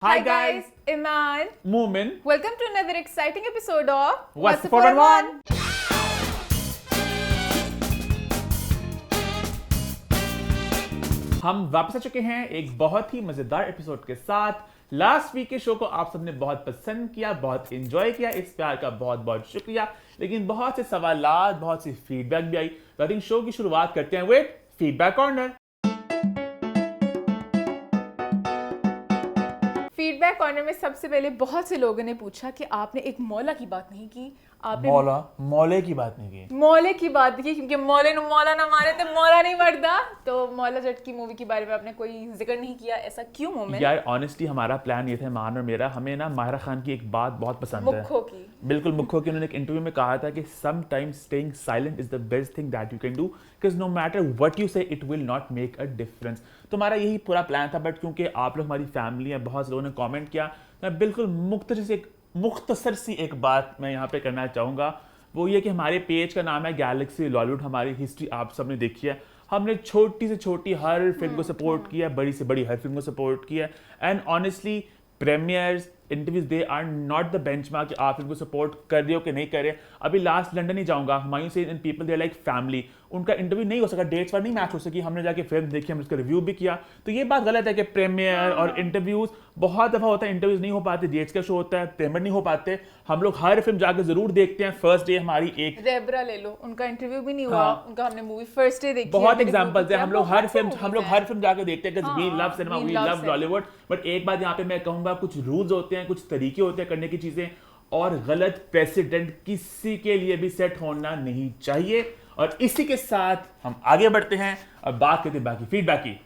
Hi guys, Iman. Moomin. Welcome to another exciting episode of What's the 411? हम वापस आ चुके हैं एक बहुत ही मजेदार एपिसोड के साथ। लास्ट वीक के शो को आप सबने बहुत पसंद किया, बहुत एंजॉय किया, इस प्यार का बहुत बहुत शुक्रिया। लेकिन बहुत से सवालात, बहुत सी फीडबैक भी आई। तो आई थिंक शो की शुरुआत करते हैं with feedback corner. Feedback corner में सबसे पहले बहुत से लोगों ने पूछा कि आपने एक मौला की बात नहीं की, आपने मौले की बात नहीं की। मौले की बात की क्योंकि मौला ना मारे तो मौला नहीं मरदा। तो मौला जट की मूवी के बारे में आपने कोई जिक्र नहीं किया, ऐसा क्यों मोमेंट? यार ऑनेस्टली हमारा प्लान ये था, मान और मेरा, हमें ना माहिरा खान की एक बात बहुत पसंद है, मुखो की। बिल्कुल मुखो की। उन्होंने एक इंटरव्यू में कहा था कि sometimes staying silent is the best thing that you can do, because no matter what you say it will not make a difference. तो हमारा यही पूरा प्लान था, बट क्योंकि आप लोग हमारी फैमिली है, बहुत से लोगों ने कमेंट किया, मैं बिल्कुल मुख्तसर सी एक बात मैं यहाँ पे करना चाहूँगा। वो ये कि हमारे पेज का नाम है गैलेक्सी लॉलीवुड। हमारी हिस्ट्री आप सबने देखी है, हमने छोटी से छोटी हर फिल्म को सपोर्ट किया, बड़ी से बड़ी हर फिल्म को सपोर्ट किया। And honestly premieres, interviews, they are not the benchmark कि आप इनको सपोर्ट कर रहे हो कि नहीं कर रहे। अभी लास्ट लंदन ही जाऊंगा, हुमायूं से in people they like family, उनका इंटरव्यू नहीं हो सका, डेट्स पर नहीं मैच हो सकी, हमने जाके फिल्म देखी, हमने उसका रिव्यू भी किया। तो ये बात गलत है कि प्रीमियर और इंटरव्यूज बहुत दफा होता है, इंटरव्यूज नहीं हो पाते, डेट्स का शो होता है, पेमेंट नहीं हो पाते। हम लोग हर फिल्म जाकर जरूर देखते हैं। फर्स्ट डे हमारी एक रेबरा ले लो, उनका इंटरव्यू भी नहीं हुआ, उनका हमने मूवी फर्स्ट डे देखी। बहुत एग्जांपल्स है। हम लोग हर फिल्म जाकर देखते हैं because we love cinema, we love Bollywood. But एक बात यहाँ पे मैं कहूंगा, कुछ रूल्स होते हैं, कुछ तरीके होते हैं करने की चीजें, और गलत प्रेसिडेंट किसी के लिए भी सेट होना नहीं चाहिए। और इसी के साथ हम आगे बढ़ते हैं और बात करते हैं बाकी फीडबैक की।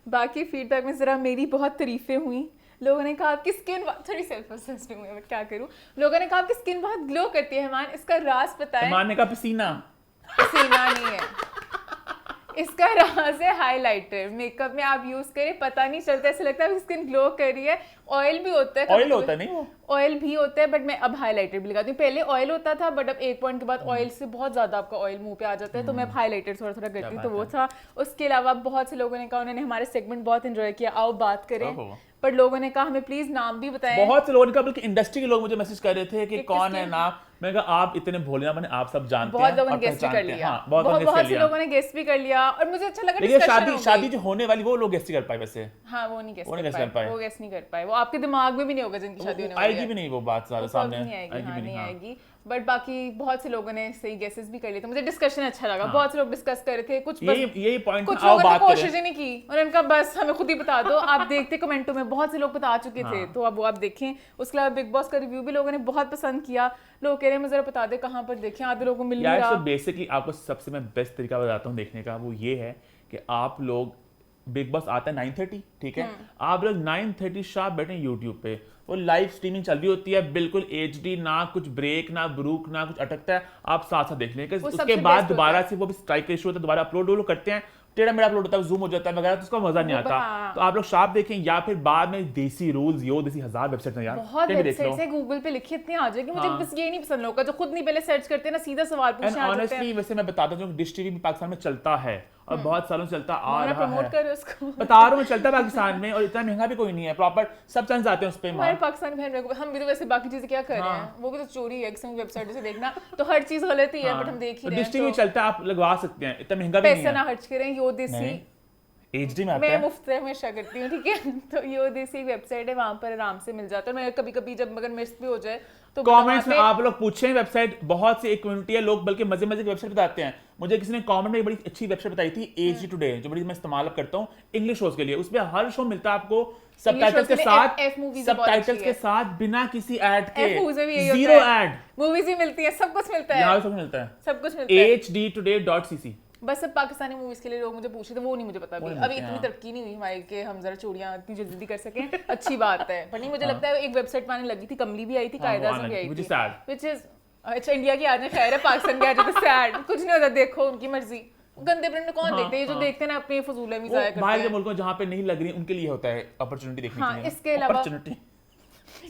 बाकी फीडबैक में जरा मेरी बहुत तारीफें हुई। लोगों ने कहा आपकी स्किन थोड़ी सेल्फ असेस्ड हूं मैं, क्या करूं। लोगों ने कहा आपकी स्किन बहुत ग्लो करती है ईमान, इसका राज बताएं। ईमान ने कहा पसीना नहीं है, इसका राज है हाइलाइटर। मेकअप में आप यूज करें, पता नहीं चलता, ऐसा लगता है स्किन ग्लो कर रही है। ऑयल भी होता है, ऑयल होता नहीं, वो ऑयल भी होता है, बट मैं अब हाइलाइटर भी लगाती हूँ। पहले ऑयल होता था, बट अब एक पॉइंट के बाद ऑयल से बहुत ज्यादा आपका ऑयल मुंह पे आ जाता है, तो मैं हाइलाइटर थोड़ा थोड़ा करती हूँ। तो वो था। उसके अलावा बहुत से लोगों ने कहा उन्होंने हमारे सेगमेंट बहुत एंजॉय किया, आओ बात करें। पर लोगों ने कहा हमें प्लीज नाम भी बताएं। बहुत से लोगों ने कहा, बल्कि इंडस्ट्री के लोग मुझे मैसेज कर रहे थे कि कौन है नाम। मैंने कहा आप इतने भोले ना बने, आप सब जानते हैं। बहुत लोगों ने गेस्ट भी कर लिया, बहुत से लोगों ने गेस्ट भी कर लिया, और मुझे अच्छा लगा। लेकिन शादी जो होने वाली वो लोग गेस्ट कर पाए वैसे। हाँ, वो नहीं गेस्ट कर पाए, वो गेस्ट नहीं कर पाए। वो आपके दिमाग में भी नहीं होगा जिनकी शादी होने वाली है। आएगी भी नहीं वो बात, सारे सामने नहीं आएगी। बट बाकी बहुत से लोगों ने सही गेसेस भी कर लिए, तो मुझे डिस्कशन अच्छा लगा। बहुत से लोग डिस्कस कर रहे थे, कुछ यही पॉइंट, कुछ लोगों ने कोशिश ही नहीं की, और उनका बस हमें खुद ही बता दो। आप देखते कमेंटों में बहुत से लोग बता चुके थे, तो अब वो आप देखें। उसके अलावा बिग बॉस का रिव्यू भी लोगों ने बहुत पसंद किया। लोग कह रहे हैं मैं जरा बता दे कहाँ पर देखें, आधे लोगों को मिल नहीं रहा। बेसिकली आपको सबसे मैं बेस्ट तरीका बताता हूँ देखने का, वो ये है कि आप लोग, बिग बॉस आता है 9:30, ठीक है, आप लोग 9:30 शार्प बैठे यूट्यूब पे, वो लाइव स्ट्रीमिंग चल रही होती है, बिल्कुल HD, ना कुछ ब्रेक, ना ब्रूक, ना कुछ अटकता है, आप साथ साथ देख लें। उसके बाद दोबारा से वो भी स्ट्राइक का इशू होता है, दोबारा अपलोड करते हैं, टेढ़ा मेढ़ा अपलोड होता है, जूम हो जाता है वगैरह, तो उसका मजा नहीं आता। तो आप लोग शार्प देखें, या फिर बाद में देसी रूल्स, देसी 1000 वेबसाइट है यार, बहुत वेबसाइट्स है, गूगल पे लिखी इतनी आ जाएगी। मुझे बस ये नहीं पसंद लोग जो खुद नहीं पहले सर्च करते ना, सीधा सवाल पूछने आ जाते हैं। ऑनेस्टली वैसे मैं बताता हूं, डिश टीवी भी पाकिस्तान में चलता है और बहुत सालों से चलता आ रहा है। प्रमोट कर उसको बता रहा हूं, चलता है पाकिस्तान में, और इतना महंगा भी कोई नहीं है, प्रॉपर सब चैनल्स आते हैं उस पे। हमारे पाकिस्तान में हम भी तो वैसे बाकी चीजें क्या कर रहे हैं, वो भी तो चोरी है किसी वेबसाइट से देखना, तो हर चीज गलत ही है, बट हम देख ही रहे हैं। डिश टीवी चलता है, आप लगवा सकते हैं, इतना महंगा भी नहीं है। पैसा ना खर्च करें। यो देसी HD में आता मैं है, मुफ्त में हमेशा करती हूँ, ठीक है। तो यो देसी वेबसाइट है, वहां पर आराम से मिल जाता है। मैं कभी कभी जब मगर मिस भी हो जाए तो कमेंट्स में आप लोग पूछें। वेबसाइट बहुत सी एक कम्युनिटी है, लोग बल्कि मजे मजे की वेबसाइट बताते हैं। मुझे किसी ने कमेंट में बड़ी अच्छी वेबसाइट बताई थी, HD टुडे, जो बड़ी मैं इस्तेमाल करता हूँ इंग्लिश शोज के लिए। उसमें हर शो मिलता है आपको सबटाइटल्स के साथ, बिना किसी ऐड के, 0 ऐड, मूवीज भी मिलती है, सब कुछ मिलता है, सब कुछ मिलता है। hdtoday.cc। बस सब पाकिस्तानी मूवीज के लिए लोग मुझे पूछ रहे थे, वो नहीं मुझे पता अभी इतनी तरक्की नहीं हुई हमारी कि हम जरा चूड़ियां इतनी जल्दी कर सकें। अच्छी बात है, पर नहीं मुझे लगता है एक वेबसाइट में लगी थी, कमली भी आई थी, कायदा भी आई थी, व्हिच इज अच्छा इंडिया की आज में खैर है, पाकिस्तान की आज तो सैड, कुछ नहीं होता, देखो उनकी मर्जी। गंदे प्रिंट कौन देखते हैं, जो देखते हैं ना अपने फजूल में जाया करते हैं। बाहर के मुल्कों जहां पे नहीं लग रही उनके लिए होता है अपॉर्चुनिटी देखने के लिए।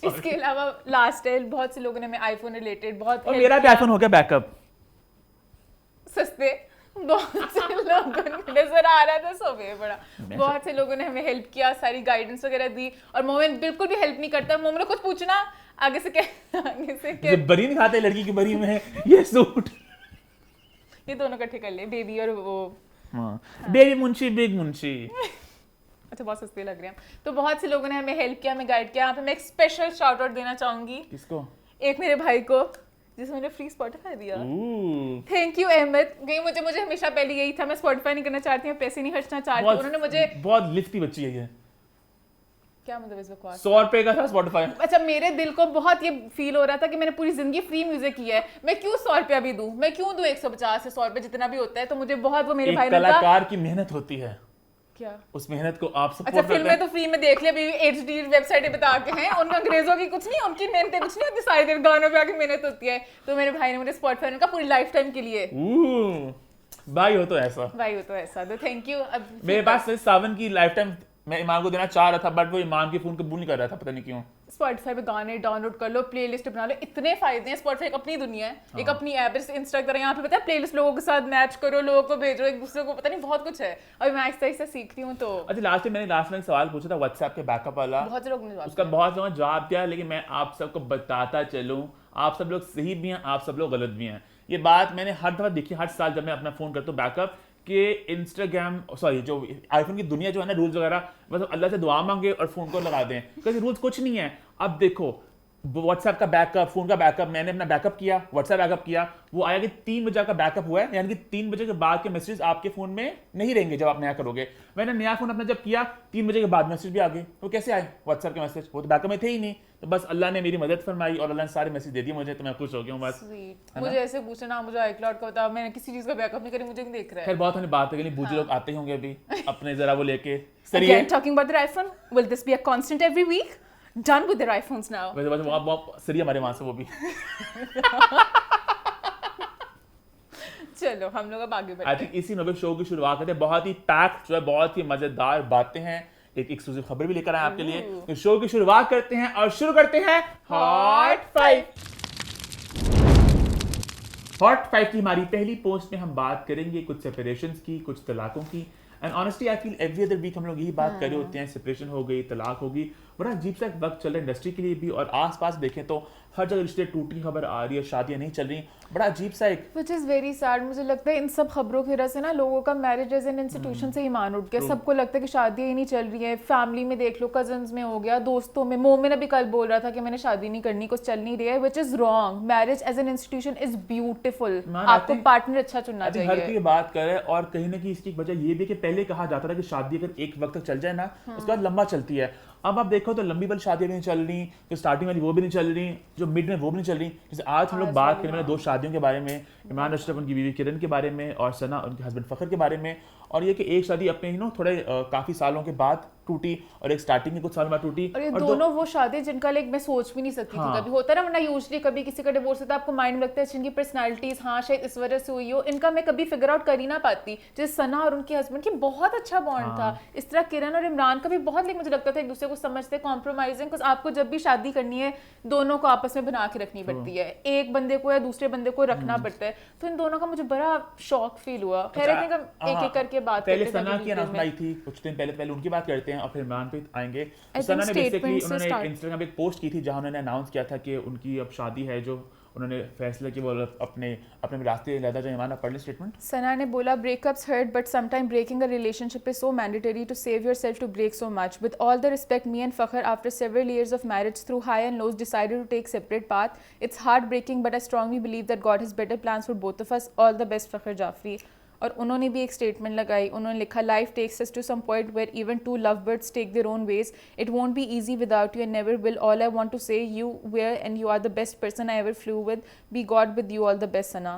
इसके अलावा लास्ट है, बहुत से लोगों ने आईफोन रिलेटेड बहुत, और मेरा भी आईफोन हो गया बैकअप, सस्ते बहुत से लोगों ने नजर आ रहा था सोफे बड़ा, बहुत से लोगों ने हमें हेल्प किया, सारी गाइडेंस वगैरह दी, और मोमेंट बिल्कुल भी हेल्प नहीं करता। मोमेंट ने कुछ पूछना आगे से क्या बरी नहीं खाते लड़की की बरी में ये सूट, ये दोनों इकट्ठे कर ले, बेबी और वो बेबी मुंशी बिग मुंशी। अच्छा बहुत सस्ते लग रहे हैं। तो बहुत से लोगों ने हमें हेल्प किया, हमें गाइड किया। यहाँ पे मैं एक स्पेशल शाउट आउट देना चाहूंगी। किसको? एक मेरे भाई को जिसने मुझे फ्री स्पॉटिफाई दिया। Thank you Ahmed. मुझे हमेशा पहले यही था, मैं स्पॉटिफाई नहीं करना चाहती, मैं पैसे नहीं खर्चना चाहती। उन्होंने मुझे बहुत लिफ्टी बच्ची है ये। क्या मतलब इस बकवास? 100 रुपए का था स्पॉटिफाई। अच्छा मेरे दिल को बहुत ये फील हो रहा था कि मैंने पूरी जिंदगी फ्री म्यूजिक किया है, मैं क्यों 100 रुपया भी दूं, मैं क्यों दूं 150 से 100 रुपए जितना भी होता है। तो मुझे बहुत वो मेरे भाई ने कलाकार की मेहनत होती है। क्या उस मेहनत को आप सपोर्ट करते हैं? अच्छा फिल्में तो फ्री में देख लिया, अभी HD वेबसाइटें बता के हैं, उन अंग्रेजों की कुछ नहीं, उनकी मेहनत कुछ नहीं होती, सारी दिन गानों पे आके मेहनत होती है। तो मेरे भाई ने मुझे स्पॉटिफाई का पूरी लाइफ टाइम के लिए। भाई हो तो ऐसा, भाई हो तो ऐसा, तो थैंक यू। अब मेरे पास सावन की लाइफ टाइम मैं ईमान को देना चाह रहा था, बट वो ईमान के फोन कबूल नहीं कर रहा था, पता नहीं क्यों। स्पॉटिफाई पे गाने डाउनलोड कर लो, प्लेलिस्ट बना लो, इतने फायदे हैं। स्पॉटिफाई एक अपनी दुनिया है, एक अपनी ऐप है, इंस्टा की तरह। यहाँ पे पता है प्लेलिस्ट लोगों के साथ मैच करो, लोगों को भेजो एक दूसरे को, पता नहीं बहुत कुछ है। अभी मैं आहिस्ता आहिस्ता सीख रही हूँ। तो अच्छा मैंने लास्ट में एक सवाल पूछा था व्हाट्सएप के बैकअप वाला, बहुत से लोगों ने उसका बहुत लोगों ने जवाब दिया, लेकिन मैं आप सबको बताता चलूँ, आप सब लोग सही भी हैं, आप सब लोग गलत भी हैं। ये बात मैंने हर दफा देखी, हर साल जब मैं अपना फोन करता हूँ बैकअप कि इंस्टाग्राम जो आईफोन की दुनिया जो है ना, रूल्स वगैरह मतलब अल्लाह से दुआ मांगे और फोन को लगा दें, क्योंकि रूल्स कुछ नहीं है। अब देखो व्हाट्सएप का बैकअप, फोन का बैकअप, मैंने अपना बैकअप किया, व्हाट्सएप बैकअप किया, वो आया कि 3 बजे का बैकअप हुआ है, यानी कि 3 बजे के बाद के मैसेज आपके फोन में नहीं रहेंगे जब आप नया करोगे। मैंने नया फोन अपना जब किया 3 बजे के बाद मैसेज भी आ गए, तो कैसे आए व्हाट्सएप के मैसेज? वो तो बैकअप में थे ही नहीं। तो बस अल्लाह ने मेरी मदद फरमाई और अल्लाह ने सारे मैसेज दे दिए मुझे, तो मैं खुश हो गया हूँ बस। मुझे ऐसे पूछना, मुझे iCloud का बता, मैंने किसी चीज का बैकअप नहीं करी, मुझे नहीं देख रहा है। खैर बहुत सारी बात है, बूझे लोग आते ही होंगे अभी अपने जरा वो लेके। सही talking about the iPhone, will this be a constant every week? Done with their iPhones now. वैसे बहुत सही हमारे वहां से वो भी। चलो हम लोग अब आगे बढ़ते हैं। आई थिंक इसी नोबे शो की शुरुआत करते हैं, बहुत ही पैक्ड जो है, बहुत ही मजेदार बातें हैं, एक एक्सक्लूसिव खबर भी लेकर आए आपके लिए। तो शो की शुरुआत करते हैं और शुरू करते हैं हॉट 5। हॉट 5 की हमारी पहली पोस्ट में हम बात करेंगे कुछ सेपरेशंस की, कुछ तलाकों की। And honestly I feel every other week हम लोग यही बात कर रहे होते हैं, सेपरेशन हो गई, तलाक होगी, बड़ा अजीब सा वक्त चल रहा है इंडस्ट्री के लिए भी, और आसपास देखें तो हर जगह रिश्ते टूटने की खबर आ रही है, शादियां नहीं चल रही, बड़ा अजीब सा एक। Which is very sad. मुझे लगता है इन सब खबरों की वजह से ना लोगों का मैरिज एज एन इंस्टीट्यूशन से ईमान उठ गया। सबको लगता है कि शादियां ही नहीं चल रही है, फैमिली में देख लो, कजन्स में हो गया, दोस्तों में। मोमिन अभी कल बोल रहा था कि मैंने शादी नहीं करनी, कुछ चल नहीं रहा है, which is wrong. Marriage as an institution is beautiful, आपको पार्टनर अच्छा चुनना चाहिए। हर कोई बात करे, और कहीं ना कहीं इसकी वजह ये भी कि पहले कहा जाता था कि शादी अगर एक वक्त तक चल जाए ना, उसके बाद लंबा चलती है। अब आप देखो तो लंबी बल शादियां भी नहीं चल रही, जो स्टार्टिंग वाली वो भी नहीं चल रही, जो मिड में वो भी नहीं चल रही। जैसे आज हम लोग बात करें 2 शादियों के बारे में, इमरान अशरफ उनकी बीवी किरण के बारे में और सना उनके हस्बैंड फखर के बारे में, और ये कि एक शादी अपने थोड़े काफी सालों के बाद टूटी और एक स्टार्टिंग के कुछ साल बाद टूटी, और ये दोनों वो शादी जिनका लाइक मैं सोच भी नहीं सकती थी कभी। होता है ना वरना यूजुअली कभी किसी का डिवोर्स होता है, आपको माइंड में लगता है जिनकी पर्सनालिटीज हाँ शायद इस वजह से हुई हो, इनका मैं कभी फिगर आउट कर ही ना पाती। जैसे सना और उनके हस्बैंड की बहुत अच्छा बॉन्ड था, इस तरह किरण और इमरान का भी बहुत, मुझे लगता था एक दूसरे को समझते, कॉम्प्रोमाइजिंग। बिकॉज आपको जब भी शादी करनी है दोनों को आपस में बना के रखनी पड़ती है, एक बंदे को या दूसरे बंदे को रखना पड़ता है। तो इन दोनों का मुझे बड़ा शॉक फील हुआ। खैर आई थिंक एक एक करके बात पहले सना की अनाउंसमेंट आई थी कुछ दिन पहले उनकी बात करते हैं और फिर इमरान पे आएंगे। सना ने बेसिकली उन्होंने इंस्टाग्राम पे एक पोस्ट की थी जहां उन्होंने अनाउंस किया था कि उनकी अब शादी है, जो उन्होंने फैसला किया वो अपने रास्ते ज़्यादा जो ईमान पढ़ ले स्टेटमेंट। सना ने बोला, breakups hurt but sometime breaking a relationship is so mandatory to save yourself to break so much. With all the respect, me and Fakhar after several years of marriage through high and lows decided to take separate path. It's heartbreaking but I strongly believe that God has better plans for both of us. All the best, Fakhar Jafri. और उन्होंने भी एक statement लगाई, उन्होंने लिखा, life takes us to some point where even two love birds take their own ways. It won't be easy without you and never will. All I want to say, you were and you are the best person I ever flew with. Be God with you. All the best Sana.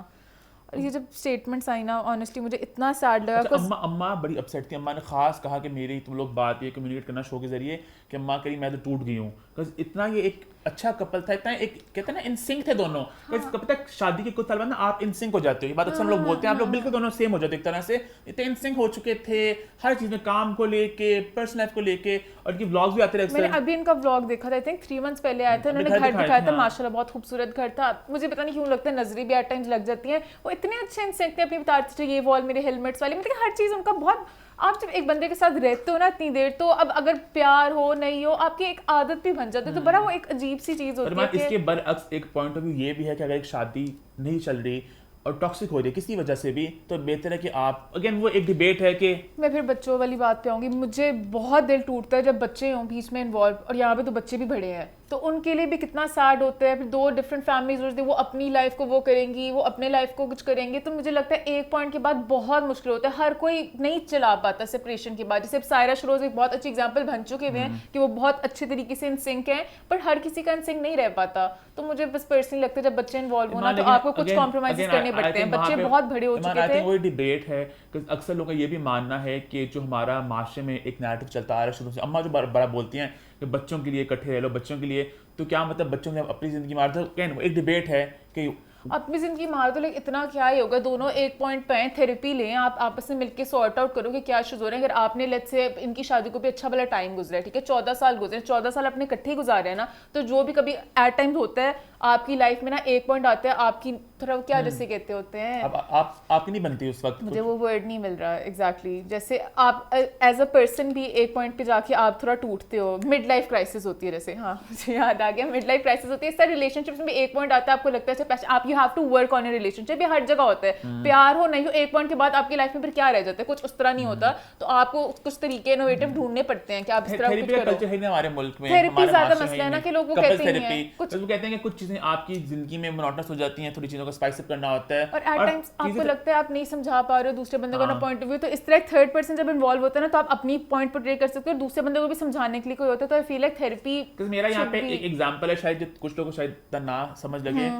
और ये जब statements आई ना, honestly मुझे इतना sad लगा। अम्मा बड़ी upset थी. अम्मा ने खास कहा कि मेरी तुम लोग बात ये कम्युनिकेट करना शो के जरिए कि अम्मा करी मैं तो टूट गई हूँ, बिकॉज इतना ये एक अच्छा कपल था, इतना एक कहते हैं ना इन सिंक थे दोनों। कब तक शादी के कुछ साल बाद ना आप इन सिंक हो जाते हो, ये बात अक्सर लोग बोलते हैं, आप लोग बिल्कुल दोनों सेम हो जाते एक तरह से, इतने इन सिंक हो चुके थे हर चीज में, काम को लेके, पर्सनल लाइफ को लेके, और इनकी व्लॉग्स भी आते रहे। मैंने अभी इनका व्लॉग देखा था, आई थिंक 3 मंथ्स पहले आया था, उन्होंने घर दिखाया था, माशाल्लाह बहुत खूबसूरत घर था। मुझे पता नहीं क्यों लगता है नजरें भी एट टाइम्स लग जाती हैं, वो इतने अच्छे इन सिंक थे, अपनी बताते थे ये वॉल मेरे हेलमेट्स वाली, मतलब हर चीज उनका बहुत। आप जब एक बंदे के साथ रहते हो ना इतनी देर, तो अब अगर प्यार हो नहीं हो, आपकी एक आदत भी बन जाती है, तो बड़ा वो एक अजीब सी चीज होती है। इसके बरअक्स एक पॉइंट ऑफ व्यू ये भी है कि अगर एक शादी नहीं चल रही और टॉक्सिक हो रही है किसी वजह से भी, तो बेहतर है कि आप, अगेन वो एक डिबेट है कि मैं फिर बच्चों वाली बात पे आऊंगी। मुझे बहुत दिल टूटता है जब बच्चे हों बीच में इन्वॉल्व, और यहाँ पे तो बच्चे भी बड़े हैं, तो उनके लिए भी कितना सैड होता है। फिर 2 डिफरेंट फैमिलीज होती है, वो अपनी लाइफ को वो करेंगी, वो अपने लाइफ को कुछ करेंगे, तो मुझे लगता है एक पॉइंट के बाद बहुत मुश्किल होता है, हर कोई नहीं चला पाता सेपरेशन के बाद। जैसे सायरा शरोज एक बहुत अच्छी एग्जांपल बन चुके हुए हैं कि वो बहुत अच्छे तरीके से इन सिंक हैं, पर हर किसी का इन सिंक नहीं रह पाता। तो मुझे बस पर्सनली लगता है जब बच्चे इन्वॉल्व होना, तो आपको कुछ कॉम्प्रोमाइज करने पड़ते हैं, बच्चे बहुत बड़े हो चुके थे। वही डिबेट है, अक्सर लोगों का ये भी मानना है कि जो हमारा माशरे में एक नैरेटिव चलता आ रहा है शुरू से, अम्मा जो बड़ा बोलती हैं कि बच्चों के लिए इकट्ठे रह लो, बच्चों के लिए, तो क्या मतलब बच्चों ने अपनी जिंदगी मार दो? एक डिबेट है कि अपनी जिंदगी मार दो, लेकिन इतना क्या ही होगा, दोनों एक पॉइंट पे हैं, थेरेपी लें, आप आपस में मिलकर सॉर्ट आउट करो कि क्या इश्यूज हो रहे हैं। अगर आपने लेट्स से इनकी शादी को भी अच्छा भला टाइम गुजरा है, ठीक है, 14 साल गुजरे, 14 साल अपने इकट्ठे ही गुजारे हैं ना, तो जो भी कभी एट टाइम्स होता है आपकी लाइफ में ना, एक पॉइंट आता है आपकी थोड़ा क्या जैसे कहते होते हैं, आपकी नहीं बनती उस वक्त, मुझे वो वर्ड नहीं मिल रहा एग्जैक्टली, जैसे आप एज अ पर्सन भी एक पॉइंट पे जाके आप थोड़ा टूटते हो, मिड लाइफ क्राइसिस होती है, जैसे हाँ मुझे याद आ गया, मिड लाइफ क्राइसिस होती है। इस तरह रिलेशनशिप्स में एक पॉइंट आता है, आपको लगता है आप you have to work on your relationship, ये हर जगह होता है, प्यार हो नहीं हो, एक पॉइंट के बाद आपकी लाइफ में फिर क्या रह जाता है, कुछ उस तरह नहीं होता, तो आपको कुछ तरीके इनोवेटिव ढूंढने पड़ते हैं कि आप इस तरह कुछ करो। कल्चर है ना हमारे मुल्क में, थेरेपी ज्यादा मसला है ना कि लोग वो कहते हैं कुछ, वो कहते हैं कि कुछ चीजें आपकी जिंदगी में मोनोटोनस हो जाती हैं, थोड़ी चीजों को स्पाइस अप करना होता है, और एट टाइम्स आपको लगता है आप नहीं समझा पा रहे हो दूसरे बंदे को ना पॉइंट ऑफ व्यू, तो इस तरह थर्ड पर्सन जब इन्वॉल्व होता है ना, तो आप अपनी पॉइंट पोर्ट्रे कर सकते हो, और दूसरे बंदे को भी समझाने के लिए कोई होता है, तो आई फील लाइक थेरेपी। मेरा यहाँ पे एक एग्जांपल है, शायद कुछ लोगों को शायद ना समझ लगे,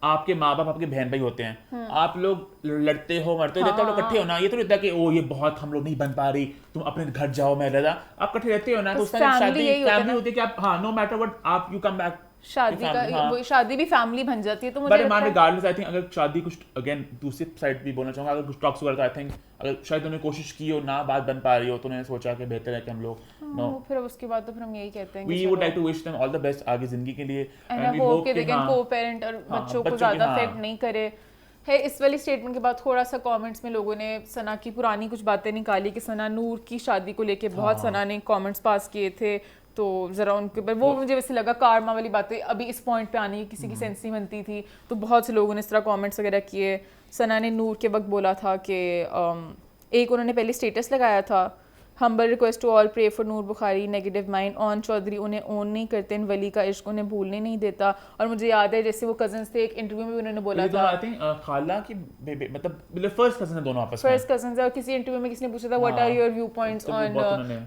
आपके माँ बाप आपके बहन भाई होते हैं, आप लोग लड़ते हो मरते हो, जब लोग इकट्ठे हो ना, ये तो रहता है कि ओ ये बहुत हम लोग नहीं बन पा रही, तुम अपने घर जाओ, मैं रहता, आप इकट्ठे रहते हो ना, तो उस टाइम शादी फैमिली होती है कि आप हाँ नो मैटर व्हाट आप यू कम बैक, शादी का वो शादी भी फैमिली बन जाती है। तो मुझे लगता है रिगार्डलेस आई थिंक अगर शादी कुछ, अगेन दूसरी साइड भी बोलना चाहूंगा, अगर कुछ टॉक्स हुआ, आई थिंक अगर शायद उन्होंने कोशिश की हो ना बात बन पा रही हो, तो उन्होंने सोचा कि बेहतर है कि हम लोग नो, फिर उसके बाद तो फिर हम यही कहते हैं we would like to wish them all the best आगे जिंदगी के लिए, एंड वी होप कि दे कैन को-पेरेंट और बच्चों को ज्यादा अफेक्ट नहीं करे है। इस वाली स्टेटमेंट के बाद थोड़ा सा कमेंट्स में लोगों ने सना की पुरानी कुछ बातें निकाली कि सना नूर की शादी को लेके बहुत सना ने कमेंट्स पास किए थे, तो ज़रा उनके ऊपर वो मुझे वैसे लगा कारमा वाली बातें अभी इस पॉइंट पे आने की किसी की सेंस नहीं बनती थी, तो बहुत से लोगों ने इस तरह कमेंट्स वगैरह किए। सना ने नूर के वक्त बोला था कि एक उन्होंने पहले स्टेटस लगाया था, humble request to all pray for Noor Bukhari negative mind on Chaudhary उन्हें ओन नहीं करते, इन वली का इश्क उन्हें भूलने नहीं देता। और मुझे याद है जैसे वो कजन्स थे, एक इंटरव्यू में उन्होंने बोला था, आई थिंक खाला की मतलब फर्स्ट कजन है दोनों आपस में, फर्स्ट कजन्स है, और किसी इंटरव्यू में किसी ने पूछा था what are your view points on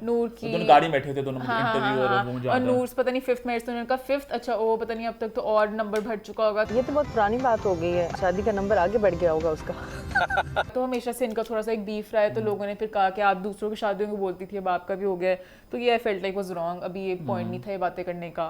Noor की, दोनों गाड़ी में बैठे थे दोनों इंटरव्यू, और वो मुझे और नूर पता नहीं 5th मैरिज, तो उन्होंने कहा 5th, अच्छा वो पता नहीं अब तक तो और नंबर बढ़ चुका होगा, ये तो बहुत पुरानी बात हो गई है, शादी का नंबर आगे बढ़ गया होगा उसका। तो हमेशा से इनका थोड़ा सा एक बीफ रहा है, तो लोगों ने फिर कहा कि आप दूसरों की शादियों को बोलती थी, अब आपका भी हो गया, तो ये I felt like was wrong, अभी ये पॉइंट नहीं था ये बातें करने का।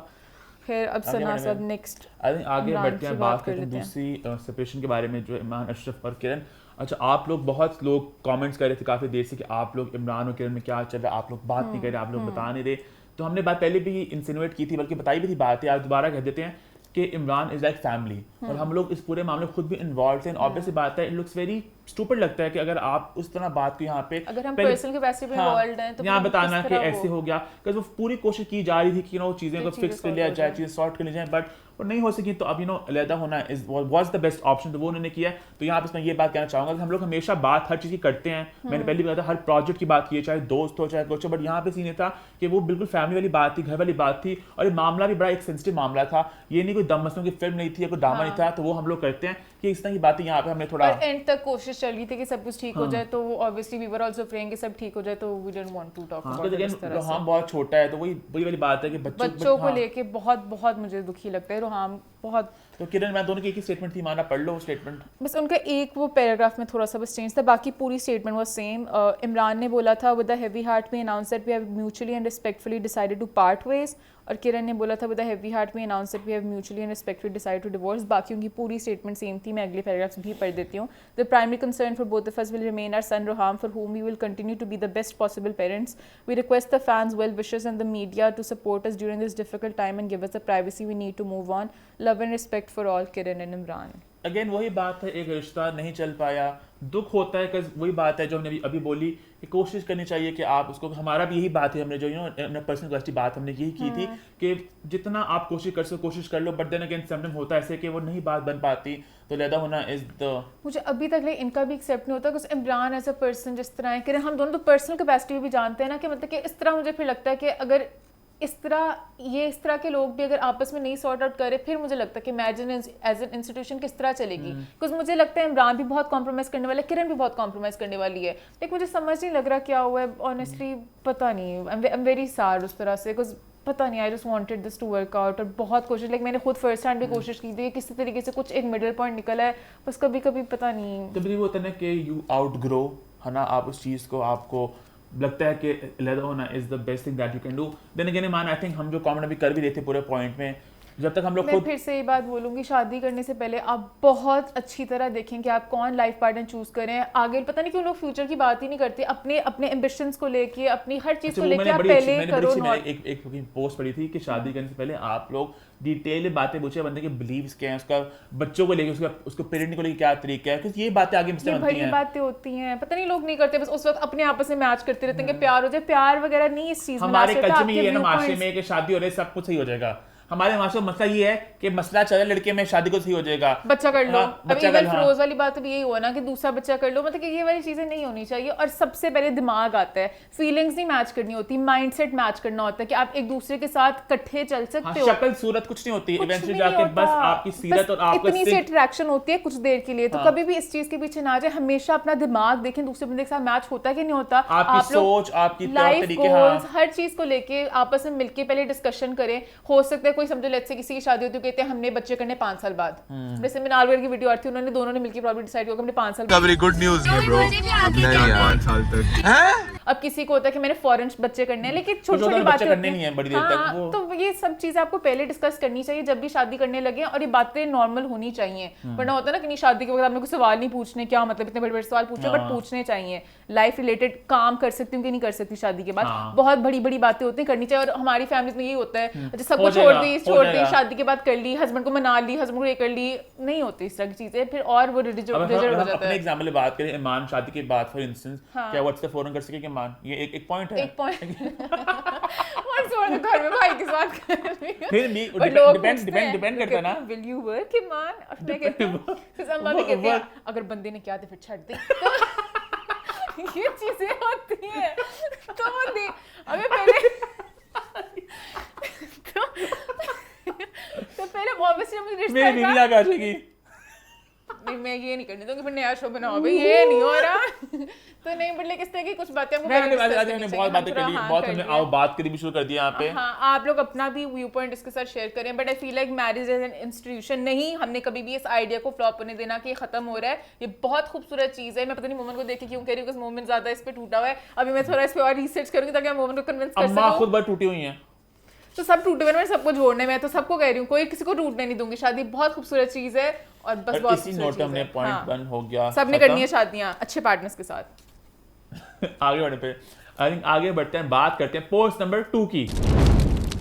फिर अब सना सब नेक्स्ट आई थिंक आगे बढ़ते हैं, बात करते हैं दूसरी सेपरेशन के बारे में, जो इमरान अशरफ और किरण। अच्छा, आप लोग बहुत लोग कमेंट्स कर रहे थे काफ़ी देर से कि आप लोग इमरान और किरण में क्या चल रहा है, आप लोग बात नहीं कर रहे, आप लोग बता नहीं रहे, तो हमने बात पहले भी इंसिनुएट की थी, बल्कि बताई भी थी बात है, आज दोबारा कह देते हैं कि इमरान इज लाइक फैमिली, और हम लोग इस पूरे मामले में खुद भी इन्वॉल्व थे। ऑब्वियसली बात है, इट लुक्स वेरी स्टूपिड लगता है कि अगर आप उस तरह बात को यहाँ पे, अगर हम पर्सनल कैपेसिटी पे इन्वॉल्वड हैं, तो यहाँ बताना कि ऐसे हो गया, बिकॉज़ वो पूरी कोशिश की जा रही थी कि चीज़ें को फिक्स कर लिया जाए, चीज़ें सॉर्ट कर ली जाए, बट वो नहीं हो सकी, तो अब अलहदा होना is was the best option, तो वो उन्होंने किया। तो यहाँ पे मैं ये बात कहना चाहूँगा कि हम लोग हमेशा बात हर चीज़ की करते हैं, मैंने पहले भी कहा था हर प्रोजेक्ट की बात की है, चाहे दोस्त हो चाहे कुछ हो, बट यहाँ पे सीन ये था कि वो बिल्कुल फैमिली वाली बात थी, घर वाली बात थी, और ये मामला भी बड़ा एक सेंसिटिव मामला था, ये नहीं कोई दम मसलों की फिल्म नहीं थी या कोई ड्रामा नहीं था, तो वो हम लोग करते हैं कि इस तरह की बातें यहाँ पे हमने थोड़ा एंड तक कोशिश चल रही थी कि सब कुछ ठीक हो जाए, तो obviously we were also praying कि सब ठीक हो जाए, तो we didn't want to talk about it इस तरह से। रोहाम बहुत छोटा है, तो वही वाली बात है कि बच्चों को लेके बहुत बहुत मुझे दुखी लगता है रोहाम बहुत। तो किरण, मैं दोनों की एक ही स्टेटमेंट थी, माना पढ़ लो स्टेटमेंट। बस उनका एक वो पैराग्राफ में थोड़ा सा बस चेंज था, बाकी पूरी स्टेटमेंट वाज सेम। इमरान ने बोला था with a heavy heart we announce that we have mutually and respectfully decided to part ways, और किरण ने बोला था with a heavy heart we announce that we have mutually and respectfully decided to divorce. बाकी उनकी पूरी statement same थी, मैं अगले पैराग्राफ्स भी पढ़ देती हूँ। The primary concern for both of us will remain our son Roham, for whom we will continue to be the best possible parents. We request the fans, well wishers and the media to support us during this difficult time and give us the privacy we need to move on. Love and respect for all, Kiran and Imran. Again वही बात है, एक रिश्ता नहीं चल पाया, दुख होता है, बिकॉज वही बात है जो हमने अभी बोली कि कोशिश करनी चाहिए कि आप उसको, हमारा भी यही बात है, हमने जो पर्सनल क्वेश्चन बात हमने यही की थी कि जितना आप कोशिश कर सको कोशिश कर लो, बट देन अगेन समटाइम होता है ऐसे कि वो नहीं बात बन पाती, तो लैदा होना इज द। मुझे अभी तक इनका भी एक्सेप्ट नहीं होता, because Imran as a person जिस तरह है, हम दोनों तो पर्सनल कैपेसिटी भी जानते हैं ना, कि मतलब कि इस तरह मुझे फिर लगता है कि अगर इस तरह के लोग भी अगर आपस में नहीं सॉर्ट आउट करे, फिर मुझे लगता है कि इमेजिन एज एन इंस्टीट्यूशन किस तरह चलेगी। बिकॉज मुझे लगता है इमरान भी बहुत कॉम्प्रोमाइज़ करने वाला है, किरण भी बहुत कॉम्प्रोमाइज़ करने वाली है, लेकिन मुझे समझ नहीं लग रहा क्या हुआ है ऑनेस्टली, पता नहीं। आई एम वेरी सैड उस तरह से, बिकॉज पता नहीं, I just wanted this to work out, और बहुत कोशिश, लाइक मैंने खुद फर्स्ट हैंड भी कोशिश की थी, किसी तरीके से कुछ एक मिडिल पॉइंट निकला है, बस कभी कभी पता नहीं, कभी वो होता है ना कि यू आउट ग्रो, है ना, आप उस चीज़ को, आपको लगता है कि अलग होना is the best thing that you can do. Then again man, I think हम जो कमेंट अभी कर भी रहे थे पूरे पॉइंट में, जब तक हम लोग मैं फिर से ये बात बोलूँगी, शादी करने से पहले आप बहुत अच्छी तरह देखें कि आप कौन लाइफ पार्टनर चूज करें। आगे पता नहीं क्यों लोग फ्यूचर की बात ही नहीं करते, अपने एम्बिशंस को लेके, अपनी हर चीज को लेके आप पहले करो। एक पोस्ट पढ़ी थी कि शादी करने से पहले आप लोग डिटेल बातें पूछे, बंदे के बिलीव्स क्या हैं, उसका बच्चों को लेके, उसको पेरेंटिंग को लेके क्या तरीका है, क्योंकि ये बातें आगे मिलती हैं, ये बातें होती हैं, पता नहीं लोग नहीं करते, बस उस वक्त अपने आपस में मैच करते रहते हैं कि प्यार हो जाए, प्यार वगैरह नहीं इस चीज में। हमारे कल्चर में ये है ना, माशरे में कि शादी हो रही है सब कुछ सही हो जाएगा। हमारे वहां से मसला ये है कि मसला चल रहा है लड़के में, शादी को सही हो जाएगा, बच्चा कर लो। अभी इवन फिरोज वाली बात भी यही हुआ ना कि दूसरा बच्चा कर लो, मतलब कि ये वाली चीजें नहीं होनी चाहिए। और सबसे पहले दिमाग आता है, फीलिंग्स नहीं मैच करनी होती, माइंडसेट मैच करना होता है कि आप एक दूसरे के साथ इकट्ठे चल सकते हो। शक्ल सूरत कुछ नहीं होती, इवेंचुअली जाके बस आपकी सीरत और आपका इतनी सी अट्रैक्शन होती है कुछ देर के लिए, तो कभी भी इस चीज के पीछे ना जाए, हमेशा अपना दिमाग देखें दूसरे बंदे के साथ मैच होता है कि नहीं होता, आपकी सोच, आपकी लाइफ गोल्स, हर चीज को लेके आपस में मिलके पहले डिस्कशन करें। हो सकता है कोई समझो लेट्स से किसी शादी होती है, कहते हैं हमने बच्चे करने 5 साल बाद, जैसे मैं नालवर की वीडियो आती है, उन्होंने दोनों ने मिलकर प्रॉब्लम डिसाइड किया कि हमने 5 साल। वेरी गुड न्यूज़ है ब्रो, अब नहीं यार 5 साल तक। अब किसी को होता है कि मैंने फॉरेन बच्चे करने हैं, लेकिन छोटी छोटी बातें करने नहीं है बड़ी देर तक वो। तो ये सब चीजें आपको पहले डिस्कस करनी चाहिए जब भी शादी करने लगे, और ये बातें नॉर्मल होनी चाहिए। वरना होता है ना कि नहीं शादी के वक्त आपने कोई सवाल नहीं पूछने, क्या मतलब इतने बड़े बड़े सवाल पूछे, बट पूछने चाहिए। लाइफ रिलेटेड काम कर सकती हूँ कि नहीं कर सकती शादी के बाद, बहुत बड़ी बड़ी बातें होती हैं, करनी चाहिए। और हमारी फैमिली में यही होता है, सबको छोड़ दी, शादी के बाद कर ली, हस्बैंड को मना ली, हस्बैंड को ये कर ली, नहीं होती इस तरह की चीजें, फिर और वो रिजल्ट हो जाता है। अपने एग्जांपल में बात करें, ईमान शादी के बाद फॉर इंस्टेंस क्या व्हाट्सएप फौरन कर सके कि ईमान, ये एक पॉइंट है, एक पॉइंट और घर में भाई के साथ फिर भी डिपेंड करता है ना, विल यू वर्क ईमान, अपने कहते हैं अम्मा भी कहते हैं अगर बंदे ने क्या तो फिर छੱਡ दे। ये चीजें होती हैं, तो अगर पहले तो पहले ऑब्वियसली मुझे रिश्ता मेरी बीवी आ जाएगी, नहीं मैं ये नहीं करने दूंगी, फिर नया शो बनाओ भाई, ये नहीं हो रहा। तो नहीं बट लेकिन इस तरह की कुछ बातें हमको हमने बहुत बातें कर ली, बहुत हमने आओ बात करनी भी शुरू कर दिया यहाँ पे। हाँ, आप लोग अपना भी व्यू पॉइंट इसके साथ शेयर करें, but I feel like marriage as an institution नहीं, हमने कभी भी इस आइडिया को फ्लॉप होने देना कि ये खत्म हो रहा है। ये बहुत खूबसूरत चीज है, मैं पता नहीं मोमेंट को देख के क्यों कह रही हूँ, बिकॉज़ मोमेंट ज्यादा इस पे टूटा हुआ है। अभी मैं थोड़ा इस पे और रिसर्च करूंगी ताकि मैं मोमेंट को कन्विंस कर सकूं। अम्मा खुद बहुत टूटी हुई हैं, तो सब टूटे हुए, मैं सबको जोड़ने में, तो सबको कह रही हूँ कोई किसी को टूटने नहीं दूंगी। शादी बहुत खूबसूरत चीज है, और बस बहुत इसी नोट हमने पॉइंट 1 हो गया, सबने करनी है शादियां अच्छे पार्टनर्स के साथ। आगे बढ़ने पे आई थिंक आगे बढ़ते हैं, बात करते हैं पोस्ट नंबर 2 की।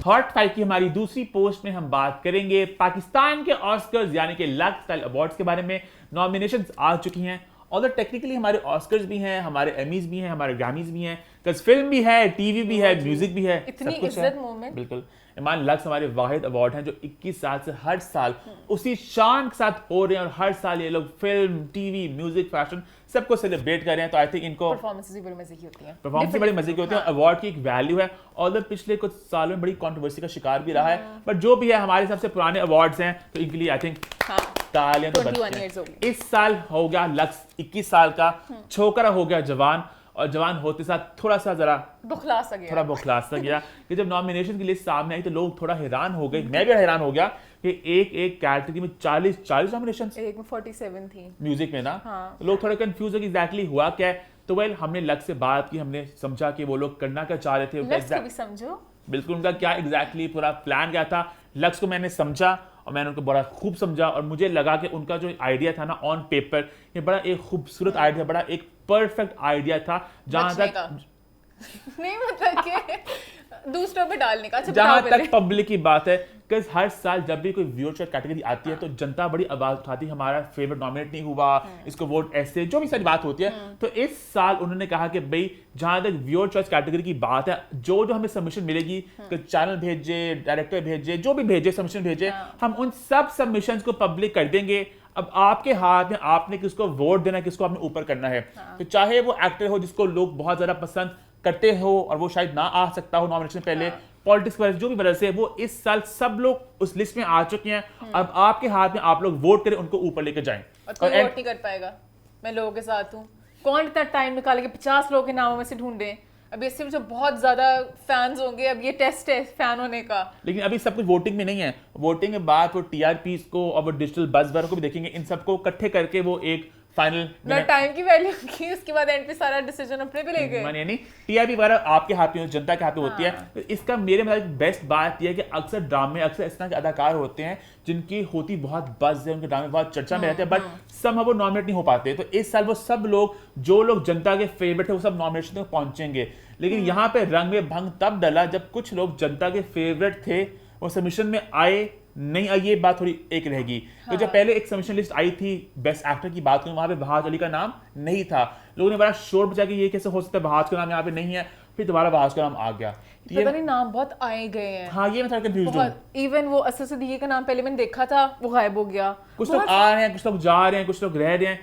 हॉट 5 की हमारी दूसरी पोस्ट में हम बात करेंगे पाकिस्तान के ऑस्कर्स यानी कि लाइफस्टाइल अवार्ड्स के बारे में। नॉमिनेशंस आ चुकी हैं, और टेक्निकली हमारे ऑस्कर्स भी हैं, हमारे एमीज भी हैं, हमारे ग्रैमीज भी हैं, बिकॉज फिल्म भी है, टीवी भी है, म्यूजिक भी है, इतनी इज्जत मोमेंट। बिल्कुल ईमान लक्स हमारे वाहिद अवार्ड हैं जो 21 साल से हर साल उसी शान के साथ हो रहे हैं, और हर साल ये लोग फिल्म, टीवी, म्यूजिक, फैशन सबको सेलिब्रेट कर रहे हैं। तो आई थिंक इनको परफॉर्मेंस भी बड़ी मजे की होती है, परफॉर्मेंस बड़ी मजे की होती है। अवार्ड की एक वैल्यू है, और पिछले कुछ सालों में बड़ी कंट्रोवर्सी का शिकार भी रहा है, बट जो भी है हमारे सबसे पुराने अवार्ड्स हैं, तो इनके लिए आई थिंक तालियां तो 21 बजती years हो हैं। गए। इस साल हो गया लक्स 21 साल का, छोकरा हो गया जवान, और जवान होते साथ थोड़ा सा जरा बुखला सा गया। थोड़ा बौखलास सा गया कि जब नॉमिनेशन की लिस्ट सामने आई तो लोग थोड़ा हैरान हो गए, मैं भी हैरान हो गया कि एक कैटेगरी में 40 नॉमिनेशंस एक में 47 थी म्यूजिक में ना। हाँ। तो लोग थोड़े कंफ्यूज है कि एग्जैक्टली हुआ क्या है। तो वेल हमने लक्स से बात की, हमने समझा कि वो लोग करना क्या चाह रहे थे, उनका लक्स को भी समझो। बिल्कुल उनका क्या एग्जैक्टली पूरा प्लान क्या था। लक्स को मैंने समझा और मैंने उनको बड़ा खूब समझा, और मुझे लगा कि उनका जो आइडिया था ना ऑन पेपर, ये बड़ा एक खूबसूरत आइडिया, बड़ा एक परफेक्ट आइडिया था जहां बचने तक का। नहीं मतलब कि दूसरों पे डालने का। अच्छा जहां बताओ तक पहले। पब्लिक की बात है, बिकॉज हर साल जब भी कोई व्यूअरशिप कैटेगरी आती है तो जनता बड़ी आवाज उठाती है, हमारा फेवरेट नॉमिनेट नहीं हुआ, इसको वोट ऐसे, जो भी सारी बात होती है। तो इस साल उन्होंने कहा कि भाई जहां तक व्यूअर चॉइस कैटेगरी की बात है, जो जो हमें सबमिशन मिलेगी, चैनल भेजे, डायरेक्टर भेजे, जो भी भेजे सबमिशन भेजे, हम उन सब सबमिशन को पब्लिक कर देंगे। अब आपके हाथ में, आपने किसको वोट देना है, किसको आपने ऊपर करना है। तो चाहे वो एक्टर हो जिसको लोग बहुत ज्यादा पसंद करते हो और वो शायद ना आ सकता हो नॉमिनेशन पहले, पॉलिटिक्स की वजह से, जो भी वजह से, वो इस साल सब लोग उस लिस्ट में आ चुके हैं। अब आपके हाथ में, आप लोग वोट करें, उनको ऊपर लेकर जाएं। और कोई वोट नहीं कर पाएगा। मैं लोगों के साथ हूँ। कौन इतना टाइम निकाले कि 50 लोगों के नामों में से ढूंढे। अब इससे मुझे बहुत ज्यादा फैंस होंगे। अब ये टेस्ट है फैन होने का। लेकिन अभी सब कुछ वोटिंग में नहीं है। वोटिंग के बाद वो टीआरपीस को और वो डिजिटल बज़ को भी देखेंगे, इन सबको इकट्ठे करके वो एक फाइनल ना टाइम की वैल्यू की, उसके बाद एंड पे सारा डिसीजन अपने पे ले गए। मानिए नहीं, टीआरपी वगैरह आपके हाथ में, जनता के हाथ में होती है। तो इसका मेरे मतलब बेस्ट बात यह है कि अक्सर ड्रामे, अक्सर इस तरह के अदाकार होते हैं जिनकी होती बहुत बज़ है, उनके ड्रामे बहुत चर्चा में रहते हैं, बट सब वो नॉमिनेट नहीं हो पाते। तो इस साल वो सब लोग, जो लोग जनता के फेवरेट है, वो सब नॉमिनेशन तक पहुंचेंगे। लेकिन यहाँ पे रंग में भंग तब डला जब कुछ लोग जनता के फेवरेट थे वो सबमिशन में आए नहीं आई, ये बात थोड़ी एक रहेगी। तो जब पहले एक सबमिशन लिस्ट आई थी बेस्ट एक्टर की बात करूं, वहां पे बहाज अली का नाम नहीं था। लोगों ने बड़ा शोर बचा कि ये कैसे हो सकता है, बहाज का नाम यहाँ पे नहीं है। फिर दोबारा बहाज का नाम आ गया। पता नहीं नाम बहुत आए गए हैं। हाँ, ये मैं थोड़ा कंफ्यूज हूं। इवन वो असद सिद्दीकी का नाम पहले मैंने देखा था, वो गायब हो गया। कुछ लोग आ रहे हैं, कुछ लोग जा रहे हैं, कुछ लोग रह रहे हैं।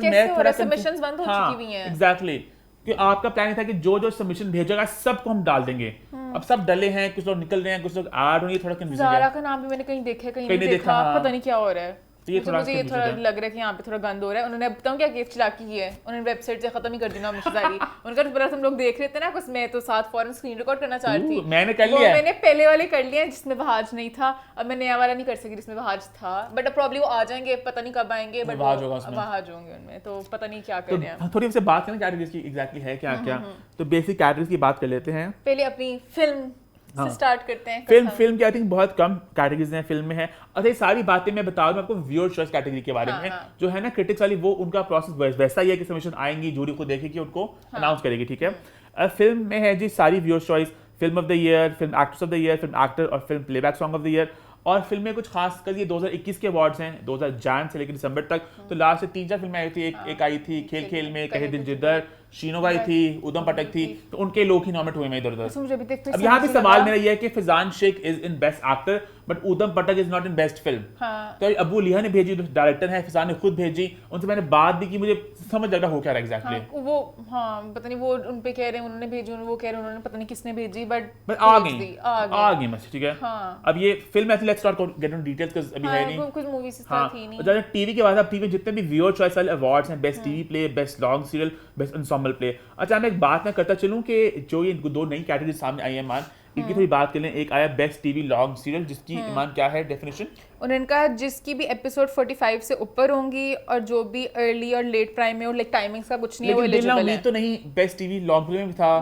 मैं थोड़ा सबमिशंस बंद हो चुकी हुई हैं। एग्जैक्टली, कि आपका प्लान था कि जो जो सबमिशन भेजेगा सबको हम डाल देंगे। अब सब डले हैं, कुछ लोग निकल रहे हैं, कुछ लोग ऐड होंगे, थोड़ा कंफ्यूजन है। ज़ारा का नाम भी मैंने कहीं देखा, कहीं नहीं देखा, पता नहीं क्या हो रहा है। तो ये मुझे ये थोड़ा लग रहा है कि यहाँ पे थोड़ा गंद हो रहा है। उन्होंने बताऊँ क्या केस चलाकी की है, उन्होंने वेबसाइट से खत्म ही कर दी ना सारी। उनका बड़ा हम लोग देख रहे थे ना, कुछ मैं तो साथ फौरन स्क्रीन रिकॉर्ड करना चाह रही थी। मैंने कर लिया, मैंने पहले वाले कर लिए जिसमें बहाज नहीं था। अब मैं नया वाला नहीं कर सकी जिसमें बहाज था, बट अब प्रॉब्ली वो आ जाएंगे, पता नहीं कब आएंगे, बट बहाज होंगे उनमें, तो पता नहीं क्या कर रहे हैं। थोड़ी हमसे बात करें कैटेगरीज की एग्जैक्टली है क्या क्या। तो बेसिक कैटेगरीज की बात कर लेते हैं। पहले अपनी फिल्म से स्टार्ट करते हैं। फिल्म की आई थिंक बहुत कम कैटेगरीज हैं फिल्म में है। और ये सारी बातें मैं बता दूं आपको व्यूअर चॉइस कैटेगरी के बारे में। जो है ना क्रिटिक्स वाली, वो उनका प्रोसेस वैसा ही है कि सबमिशन आएंगी, जूरी को देखेगी, उनको अनाउंस करेगी, ठीक है। फिल्म में है जी सारी viewer choice, film of the year, film actress of the year, film actor और film playback song of the year. और फिल्म में कुछ खास कर ये 2021 के अवार्ड्स हैं, 2000 से लेकर दिसंबर तक। तो लास्ट से 3-4 फिल्में आई थी। एक आई थी खेल खेल में, कहे दिल जिद्दर, शीनो भाई थी, उदम पटक थी। तो उनके लोग ही नॉमिनेट हुए हैं इधर उधर। अब यहाँ पे सवाल मेरा ये है कि Faizan Sheikh is in best actor but Udham Patak is not in best film. तो अबू लिहा ने भेजी, डायरेक्टर है, फिजान ने खुद भेजी। उनसे मैंने बात भी की, मुझे समझ लग रहा हो क्या रहा एग्जैक्टली। वो पता नहीं, वो उन पे कह रहे हैं उन्होंने भेजी, वो कह रहे हैं उन्होंने पता नहीं किसने भेजी, बट आ गई मैसेज, ठीक है। अब ये फिल्म ऐसे let's start get on details because अभी है नहीं, कुछ मूवीज इस तरह थी नहीं। ज्यादा टीवी के बाद अब टीवी जितने भी व्यूअर चॉइस वाले अवार्ड्स हैं, best TV play, best long serial, best ensemble play. अच्छा, मैं एक बात मैं करता चलूं कि जो ये दो नई कैटेगरी सामने आई है मान, इनकी थोड़ी बात कर लें। एक आया बेस्ट टीवी लॉन्ग सीरियल, जिसकी ईमान क्या है डेफिनेशन? उन्होंने कहा जिसकी भी एपिसोड 45 से ऊपर होंगी और जो भी अर्ली और लेट प्राइम में और लाइक टाइमिंग्स का कुछ नहीं है, वो एलिजिबल है। तो नहीं, बेस्ट टीवी लॉन्ग प्ले में भी था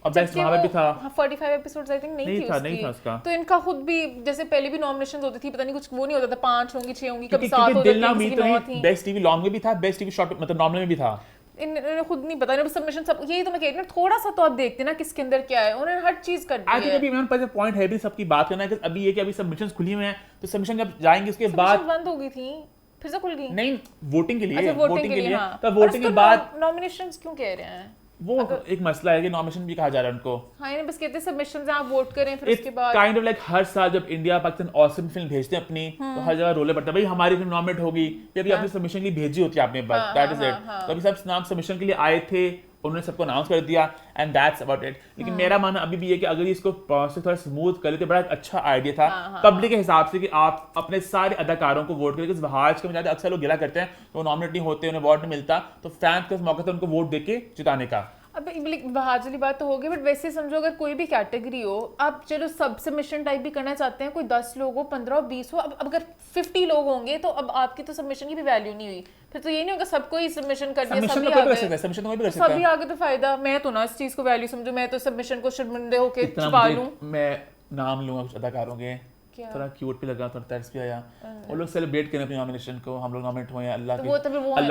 और बेस्ट वहां पे भी था। 45 एपिसोड्स आई थिंक नहीं थी उसकी। तो इनका खुद भी जैसे पहले भी नॉमिनेशंस होती थी, पता नहीं कुछ वो नहीं होता था, 5 होंगी 6 होंगी, कभी 7 होती थी। बेस्ट टीवी लॉन्ग में भी था, बेस्ट टीवी शॉर्ट मतलब नॉर्मल में भी था। इन्होंने खुद नहीं पता, सबमिशन सब यही तो मैं कह रही हूं, थोड़ा सा तो आप देखते ना किसके अंदर क्या है, उन्होंने हर चीज कर दी है। आई थिंक अभी मेरे पास पॉइंट है भी सबकी बात करना है कि अभी ये कि अभी सबमिशंस खुली हुई हैं, तो सबमिशन जब जाएंगे उसके बाद बंद हो गई थी, फिर से खुल गई। नहीं, वोटिंग के लिए, अच्छा, वोटिंग के लिए। तो वोटिंग के बाद नॉमिनेशंस क्यों कह रहे हैं? वो एक मसला है कि नॉमिनेशन भी कहा जा रहा है उनको। हाँ, ये बस कहते हैं सबमिशंस आप वोट करें, फिर उसके बाद काइंड ऑफ लाइक हर साल जब इंडिया पाकिस्तान ऑसम फिल्म भेजते हैं अपनी, तो हर जगह रोले पड़ता है भाई हमारी फिल्म नॉमिनेट होगी, ये भी आपने सबमिशन के लिए भेजी होती है आपने, बट दैट इज इट। तो अभी सब नाम सबमिशन के लिए आए थे, उन्होंने सबको अनाउंस कर दिया एंड दैट्स अबाउट इट। लेकिन मेरा मानना अभी भी है कि अगर इसको प्रोसेस थोड़ा स्मूथ कर लेते बड़ा अच्छा आइडिया था पब्लिक के हिसाब से कि आप अपने सारे अदाकारों को वोट करें। आज के में अक्सर लोग गिला करते हैं तो वो नॉमिनेट नहीं होते, उन्हें वोट नहीं मिलता, तो फैंस का मौका था उनको वोट देके जिताने का। अब बहार वाली बात तो होगी, बट वैसे समझो अगर कोई भी कैटेगरी हो, आप चलो सब सबमिशन टाइप भी करना चाहते हैं, कोई 10 लोग हो, 15 हो, 20 हो, अब अगर 50 लोग होंगे तो अब आपकी तो सबमिशन की भी वैल्यू नहीं हुई, फिर तो ये नहीं होगा सबको ही सबमिशन कर दिया, सभी आगे तो फायदा। मैं तो ना इस चीज को वैल्यू समझू, मैं तो सबमिशन को शर्मिंदे होके छुपा लूं। मैं नाम लूंगा कुछ अदाकारों के, थोड़ा क्यूट भी लगा, थोड़ा टैक्स भी आया, वो लोग सेलिब्रेट करें अपनी नॉमिनेशन को। हम लोग नॉमिनेट हुए हैं अल्लाह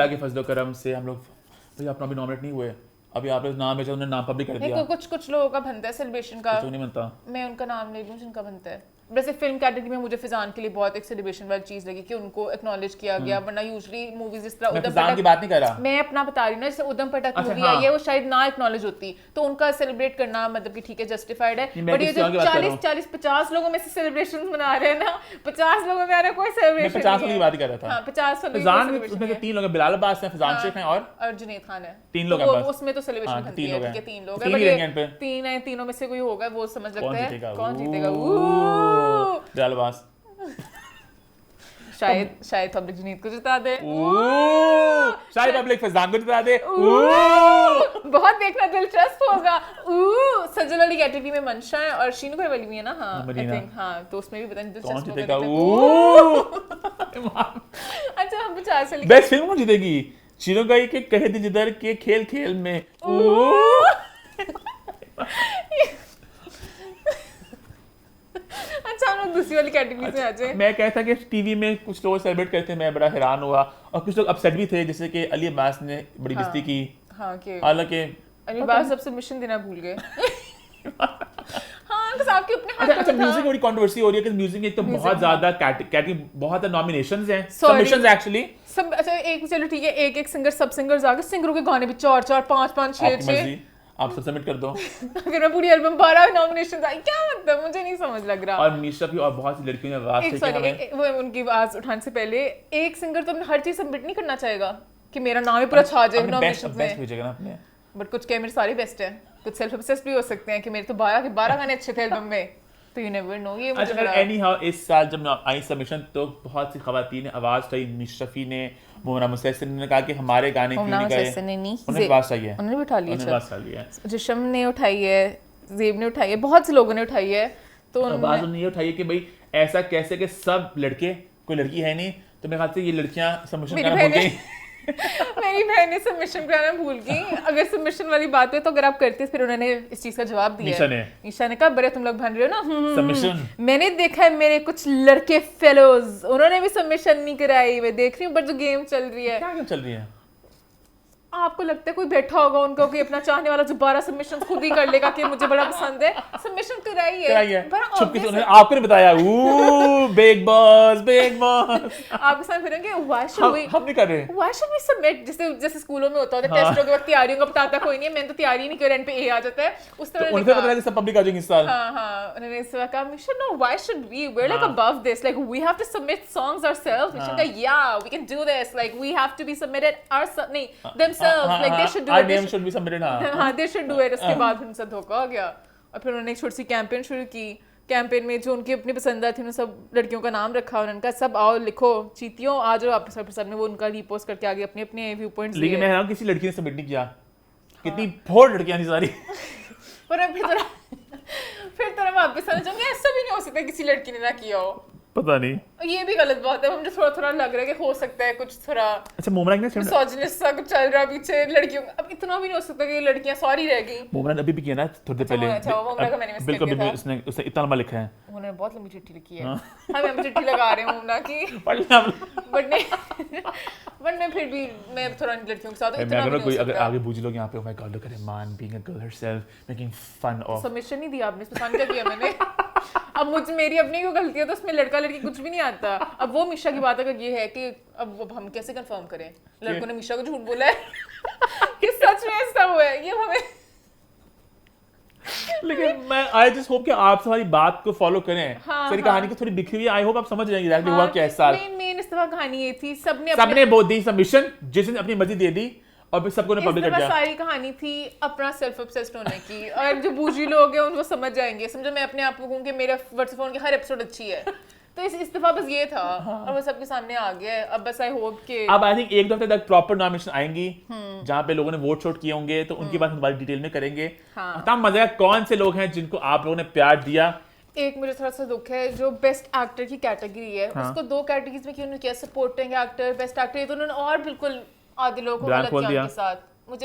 के फजलो करम से, हम लोग भाई अपना भी नॉमिनेट नहीं हुए, अभी आप नाम भेजा, उन्होंने नाम पब्लिक कर दिया। कुछ लोगों का बनता है सेलिब्रेशन का, नहीं बनता, मैं उनका नाम ले लूं जिनका बनता है। वैसे फिल्म कैटेगरी में मुझे फिजान के लिए बहुत एक सेलिब्रेशन वाली चीज लगी कि उनको एक्नॉलेज किया गया, वरना यूजुअली मूवीज इस तरह उदम पटक की बात नहीं कर रहा, मैं अपना बता रही हूं ना, जैसे उदम पटक मूवी आई है वो शायद ना एक्नॉलेज होती तो उनका सेलिब्रेट करना मतलब कि ठीक है जस्टिफाइड है, बट ये जो 40-50 लोगों में से सेलिब्रेशन मना रहे हैं ना, 50 लोगों में आ रहा कोई सेलिब्रेशन, 50 लोगों की बात कर रहा था। हां 50 लोग, फिजान उसमें से 3 लोग हैं, बिलाल अब्बास हैं, फिजान शेख हैं और जुनैद खान है, 3 लोग हैं बस उसमें तो सेलिब्रेशन बनती है, ठीक है 3 लोग हैं, बट 3 है, तीनों में से कोई होगा वो समझ लगता है कौन जीतेगा। बिलाल अब्बास शायद पब्लिक जुनैद को जिता दे, शायद पब्लिक फैजान को जिता दे, बहुत देखना दिलचस्प होगा। सजल वाली कैटेगरी में मंशा है और शीनू भाई वाली भी है ना, आई थिंक, तो उसमें भी पता नहीं दिलचस्प होगा। अच्छा हम 50 से बेस्ट फिल्म कौन जीतेगी? शीनू भाई के कहे दिन जिधर के खेल खेल में। अच्छा हम लोग दूसरी वाली कैटेगरी में आ जाए। मैं कहता कि टीवी में कुछ लोग सेलिब्रेट करते हैं, मैं बड़ा हैरान हुआ, और कुछ लोग अपसेट भी थे, जैसे कि अली अब्बास ने बड़ी बेइज्जती की। हालांकि अली अब्बास सब सबमिशन देना भूल गए। हाँ, तो आपके अपने हाथ में अच्छा म्यूजिक बड़ी कंट्रोवर्सी हो रही है कि म्यूजिक में तो बहुत ज्यादा कैटेगरी, बहुत नॉमिनेशंस हैं, सबमिशंस एक्चुअली सब। अच्छा एक चलो ठीक है, एक सिंगर, सब सिंगर्स आगे, सिंगरों के गाने भी 4-4 5-5 6-6 आप सब सबमिट कर दो। अगर मैं पूरी एल्बम 12 नॉमिनेशन आई, क्या मतलब मुझे नहीं समझ लग रहा। और मीशा भी और बहुत सी लड़कियों ने आवाज उठाई, वो उनकी आवाज उठाने से पहले एक सिंगर तो हर चीज सबमिट नहीं करना चाहेगा कि मेरा नाम ही पूरा छा जाए नॉमिनेशन में, भेजेगा ना अपने, बट कुछ मेरे सारे बेस्ट है, कुछ सेल्फ ऑब्सेस्ड भी हो सकते हैं कि मेरे तो 12 के 12 गाने अच्छे थे एल्बम में, तो यू नेवर नो। ये मुझे अच्छा एनी हाउ इस साल जब आई सबमिशन तो बहुत सी खवातीन ने आवाज उठाई, निशफी ने, मोहना मुसैसिन ने कहा कि हमारे गाने क्यों नहीं गए, उन्होंने आवाज उठाई है, उन्होंने भी उठा ली है, जिशम ने उठाई है, ज़ेब ने उठाई है, बहुत से लोगों ने उठाई है, तो आवाज उन्होंने ये उठाई है कि भाई ऐसा कैसे कि सब लड़के, कोई लड़की है नहीं, तो मेरे ख्याल से ये लड़कियां सबमिशन करना भूल गई। मेरी बहन ने सबमिशन कराना भूल गई। अगर सबमिशन वाली बात है तो अगर आप करते फिर उन्होंने इस चीज का जवाब दिया है। ईशा ने कहा बड़े तुम लोग बन रहे हो ना सबमिशन, मैंने देखा है मेरे कुछ लड़के फेलोज उन्होंने भी सबमिशन नहीं कराई, मैं देख रही हूँ, बट जो गेम चल रही है, क्या गेम चल रही है? आपको लगता है कोई बैठा होगा उनको कि अपना चाहने वाला जो 12 सबमिशन खुद ही कर लेगा कि मुझे बड़ा पसंद है, सबमिशन कराई है, छुपके से उन्होंने आपको नहीं बताया। बिग बॉस आपके साथ फिरेंगे, व्हाई शुड वी, हम नहीं कर रहे, व्हाई शुड वी सबमिट, जैसे स्कूलों में होता है टेस्टों के वक्त तैयारियों का बताता कोई नहीं है, मैंने तो तैयारी नहीं की, एंड पे ए आ जाता है, उस तरह उनको पता है कि सब पब्लिक आ जाएंगे इस साल। हां उन्होंने इस बार कहा we should no why should we, we are like above this, like we have to submit songs ourselves, we should या we can do this, like we have to be submitted our नहीं themselves, like they should Our name should be submitted, हाँ they should do it। उसके बाद उनसे धोखा हो गया और फिर उन्होंने एक छोटी सी कैंपेन शुरू की, कैंपेन में जो उनकी अपनी पसंदा थी उन्होंने सब लड़कियों का नाम रखा, उन्होंने कहा सब आओ लिखो चीतियों आ जाओ आप सब ने वो उनका रीपोस्ट करके आगे अपने अपने व्यू पॉइंट्स दिए। लेकिन मैं किसी लड़की ने सबमिट नहीं किया, कितनी फोड़ लड़कियां थी सारी। पर फिर तरह वापस आना चाहूंगी, ऐसा भी नहीं हो सकता किसी लड़की ने ना किया हो, पता नहीं, ये भी गलत बात है, मुझे थोड़ा लग रहा है कि हो सकता है कुछ थोड़ा अच्छा मोमरान ने मिसोजिनिस्ट सा कुछ चल रहा पीछे लड़कियों का, अब इतना भी नहीं हो सकता कि लड़कियां सॉरी रह गई। मोमरान अभी भी किया ना थोड़ी देर पहले, अच्छा मोमरान का मैंने मिस किया था, उसने इतना लंबा लिखा है, उन्होंने बहुत लंबी चिट्ठी लिखी है, हां मैं चिट्ठी लगा रही हूं मोमना की, बट मैं फिर भी मैं थोड़ा लड़कियों के साथ इतना भी कोई अगर आगे बूझ लोग यहां पे, oh my God look at man being a girl herself making fun of, submission नहीं दिया आपने, पता नहीं क्या किया मैंने। अब मेरी अपनी क्यों गलती है, तो उसमें लड़का लड़की कुछ भी नहीं आता। अब वो मीशा की बात अगर ये है कि अब हम कैसे कंफर्म करें लड़कों ने मीशा को झूठ बोला है कि सच में ऐसा हुआ है, ये हमें लेकिन मैं आई जस्ट होप कि आप हमारी बात को फॉलो करें, सारी कहानी को थोड़ी बिखरी हुई, आई होप आप समझ जाएंगे एग्जैक्टली हुआ क्या इस साल। मेन इस तरह कहानी ये थी, सबने बहुत दी सबमिशन, जिसने अपनी मर्जी दे दी, और फिर सबको ने पब्लिक कर दिया। सारी कहानी थी अपना सेल्फ ऑब्सेस्ड होने की, और जो बूझी लोग हैं उनको समझ जाएंगे। समझो मैं अपने आप को कहूँ कि मेरा वर्सफोन की हर एपिसोड अच्छी है, तो इस दफा बस ये था। हाँ। और वो सबके सामने आ गया है। अब बस आई होप कि अब आई थिंक एक दो हफ्ते तक प्रॉपर नॉमिनेशन आएंगी जहाँ पे लोगों ने वोट शोट किए होंगे, तो उनकी बात हम दोबारा डिटेल में करेंगे। हाँ। तब मजा कौन से लोग हैं जिनको आप लोगों ने प्यार दिया। एक मुझे थोड़ा सा दुख है जो बेस्ट एक्टर की कैटेगरी है, हाँ। उसको 2 कैटेगरीज में क्यों उन्होंने किया, सपोर्टिंग एक्टर, बेस्ट एक्टर, ये तो उन्होंने और बिल्कुल आधे लोगों को गलत किया उनके साथ।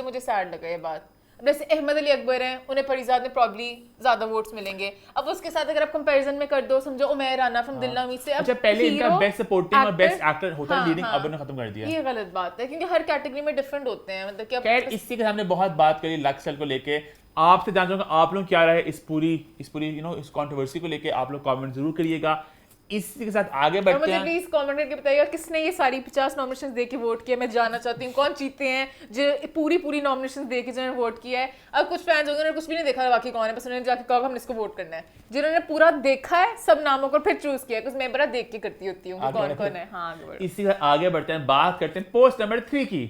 मुझे सैड लगा ये बात। जैसे अहमद अली अकबर हैं, उन्हें फरीजाद में प्रॉब्ली ज्यादा वोट्स मिलेंगे। अब उसके साथ अगर आप कंपैरिजन में कर दो, समझो उमैर राना फ्रॉम दिल ना उम्मीद से, अच्छा पहले इनका बेस्ट सपोर्टिंग और बेस्ट एक्टर होता है लीडिंग, अब उन्होंने खत्म कर दिया। ये गलत बात है क्योंकि हर कैटेगरी में डिफरेंट होते हैं। मतलब कि खैर इसी के सामने बहुत बात करी लक्सल को लेके, आपसे जानना चाहूंगा आप लोग क्या रहे इस पूरी इस कंट्रोवर्सी को लेके, आप लोग कमेंट जरूर करिएगा। इसी के साथ आगे बढ़ते हैं। मुझे प्लीज कमेंट करके बताइएगा किसने ये सारी 50 नॉमिनेशंस दे के वोट किया। मैं जानना चाहती हूँ कौन जीते हैं जो पूरी नॉमिनेशंस दे के जिन्होंने वोट किया है। अब कुछ फैंस होंगे उन्होंने कुछ भी नहीं देखा बाकी कौन है, बस उन्होंने जाके कहा हमने इसको वोट करना है। जिन्होंने पूरा देखा है सब नामों को फिर चूज किया, कुछ मैं बड़ा देख के करती होती हूँ कौन कौन है। हाँ इसी के साथ आगे बढ़ते हैं, बात करते हैं पोस्ट नंबर 3 की।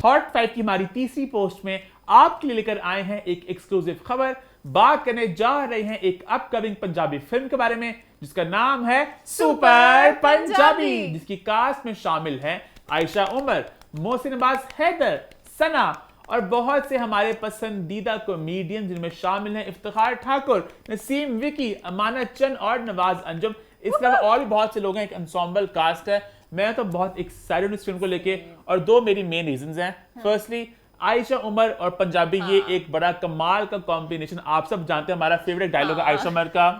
हॉट 5 की हमारी तीसरी पोस्ट में आपके लिए लेकर आए हैं एक एक्सक्लूसिव खबर। बात करने जा रहे हैं एक अपकमिंग पंजाबी फिल्म के बारे में जिसका नाम है सुपर पंजाबी, जिसकी कास्ट में शामिल हैं आयशा उमर, मोहसिन अब्बास हैदर, सना और बहुत से हमारे पसंदीदा कॉमेडियन जिनमें शामिल हैं इफ्तिखार ठाकुर, नसीम विकी, अमानत चंद और नवाज अंजुम। इस तरह और भी बहुत से लोग हैं, एक एंसेम्बल कास्ट है। मैं तो बहुत एक्साइटेड हूं इस फिल्म को लेके और 2 मेरी मेन रीजंस हैं। फर्स्टली आयशा उमर और पंजाबी, ये एक बड़ा कमाल का कॉम्बिनेशन। आप सब जानते हैं हमारा फेवरेट डायलॉग है आयशा उमर का,